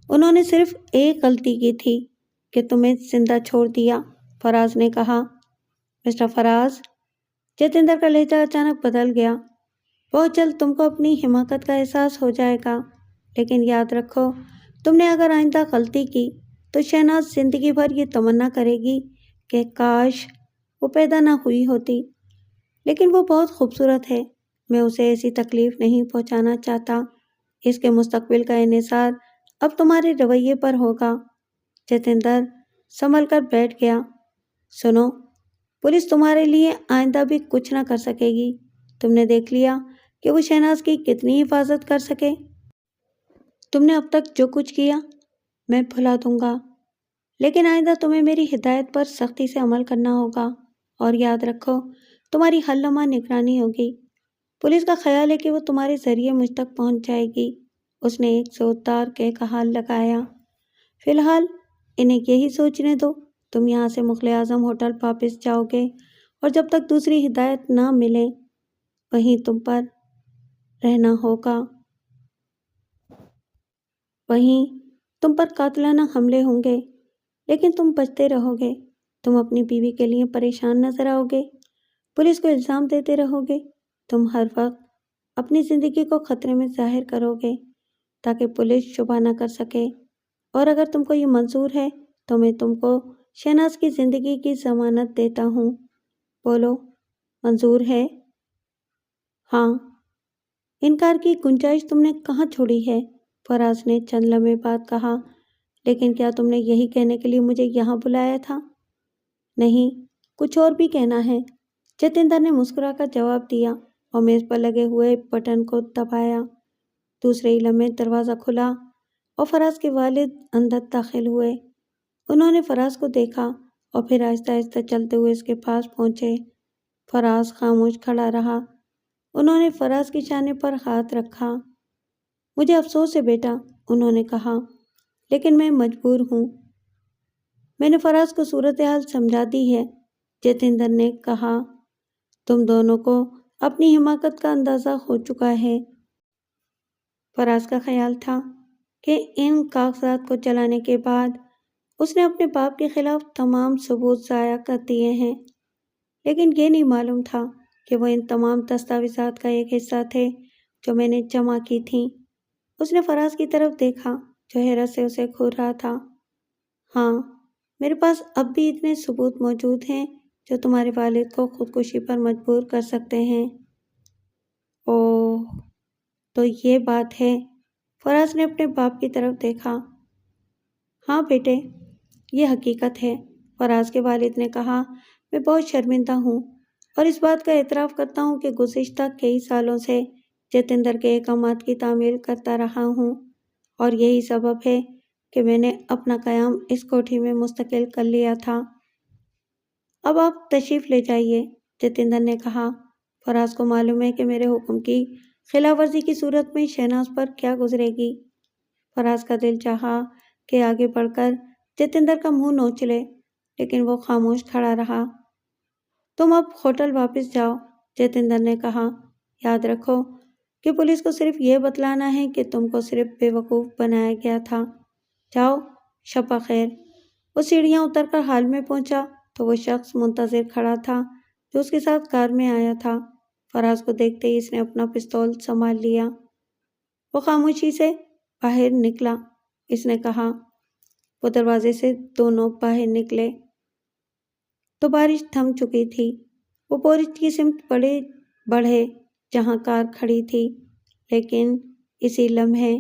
انہوں نے صرف ایک غلطی کی تھی کہ تمہیں زندہ چھوڑ دیا، فراز نے کہا۔ مسٹر فراز، جتیندر کا لہجہ اچانک بدل گیا، بہت جلد تم کو اپنی حماقت کا احساس ہو جائے گا، لیکن یاد رکھو، تم نے اگر آئندہ غلطی کی تو شہناز زندگی بھر یہ تمنا کرے گی کہ کاش وہ پیدا نہ ہوئی ہوتی۔ لیکن وہ بہت خوبصورت ہے، میں اسے ایسی تکلیف نہیں پہنچانا چاہتا۔ اس کے مستقبل کا انحصار اب تمہارے رویے پر ہوگا۔ جتیندر سنبھل کر بیٹھ گیا۔ سنو، پولیس تمہارے لیے آئندہ بھی کچھ نہ کر سکے گی۔ تم نے دیکھ لیا کہ وہ شہناز کی کتنی حفاظت کر سکے۔ تم نے اب تک جو کچھ کیا میں بھلا دوں گا، لیکن آئندہ تمہیں میری ہدایت پر سختی سے عمل کرنا ہوگا، اور یاد رکھو، تمہاری ہر لمحہ نگرانی ہوگی۔ پولیس کا خیال ہے کہ وہ تمہارے ذریعے مجھ تک پہنچ جائے گی، اس نے ایک زوردار کہا لگایا۔ فی الحال انہیں یہی سوچنے دو، تم یہاں سے مغل اعظم ہوٹل واپس جاؤ گے، اور جب تک دوسری ہدایت نہ ملے وہیں تم پر رہنا ہوگا۔ وہیں تم پر قاتلانہ حملے ہوں گے، لیکن تم بچتے رہو گے۔ تم اپنی بیوی کے لیے پریشان نظر آؤ گے، پولیس کو الزام دیتے رہو گے، تم ہر وقت اپنی زندگی کو خطرے میں ظاہر کرو گے تاکہ پولیس شبہ نہ کر سکے۔ اور اگر تم کو یہ منظور ہے تو میں تم کو شہناز کی زندگی کی ضمانت دیتا ہوں۔ بولو، منظور ہے؟ ہاں۔ انکار کی گنجائش تم نے کہاں چھوڑی ہے؟ فراز نے چند لمحے بعد کہا۔ لیکن کیا تم نے یہی کہنے کے لیے مجھے یہاں بلایا تھا؟ نہیں، کچھ اور بھی کہنا ہے، جتیندر نے مسکرا کر جواب دیا اور میز پر لگے ہوئے بٹن کو دبایا۔ دوسرے ہی لمحے دروازہ کھلا اور فراز کے والد اندر داخل ہوئے۔ انہوں نے فراز کو دیکھا اور پھر آہستہ آہستہ چلتے ہوئے اس کے پاس پہنچے۔ فراز خاموش کھڑا رہا۔ انہوں نے فراز کی شانے پر ہاتھ رکھا۔ مجھے افسوس ہے بیٹا، انہوں نے کہا، لیکن میں مجبور ہوں۔ میں نے فراز کو صورتحال سمجھا دی ہے، جتیندر نے کہا۔ تم دونوں کو اپنی حماقت کا اندازہ ہو چکا ہے۔ فراز کا خیال تھا کہ ان کاغذات کو جلانے کے بعد اس نے اپنے باپ کے خلاف تمام ثبوت ضائع کر دیے ہیں، لیکن یہ نہیں معلوم تھا کہ وہ ان تمام دستاویزات کا ایک حصہ تھے جو میں نے جمع کی تھیں۔ اس نے فراز کی طرف دیکھا جو حیرت سے اسے گھور رہا تھا۔ ہاں، میرے پاس اب بھی اتنے ثبوت موجود ہیں جو تمہارے والد کو خودکشی پر مجبور کر سکتے ہیں۔ اوہ، تو یہ بات ہے؟ فراز نے اپنے باپ کی طرف دیکھا۔ ہاں بیٹے، یہ حقیقت ہے، فراز کے والد نے کہا۔ میں بہت شرمندہ ہوں اور اس بات کا اعتراف کرتا ہوں کہ گزشتہ کئی سالوں سے جتیندر کے احکامات کی تعمیل کرتا رہا ہوں، اور یہی سبب ہے کہ میں نے اپنا قیام اس کوٹھی میں مستقل کر لیا تھا۔ اب آپ تشریف لے جائیے، جتیندر نے کہا۔ فراز کو معلوم ہے کہ میرے حکم کی خلاف ورزی کی صورت میں شہناز پر کیا گزرے گی۔ فراز کا دل چاہا کہ آگے بڑھ کر جتیندر کا منہ نوچ لے، لیکن وہ خاموش کھڑا رہا۔ تم اب ہوٹل واپس جاؤ، جتیندر نے کہا۔ یاد رکھو کہ پولیس کو صرف یہ بتلانا ہے کہ تم کو صرف بے وقوف بنایا گیا تھا۔ جاؤ، شب بخیر۔ وہ سیڑھیاں اتر کر ہال میں پہنچا تو وہ شخص منتظر کھڑا تھا جو اس کے ساتھ کار میں آیا تھا۔ فراز کو دیکھتے ہی اس نے اپنا پستول سنبھال لیا۔ وہ خاموشی سے باہر نکلا۔ اس نے کہا۔ وہ دروازے سے دونوں باہر نکلے تو بارش تھم چکی تھی۔ وہ پورچ کی سمت بڑھے جہاں کار کھڑی تھی، لیکن اسی لمحے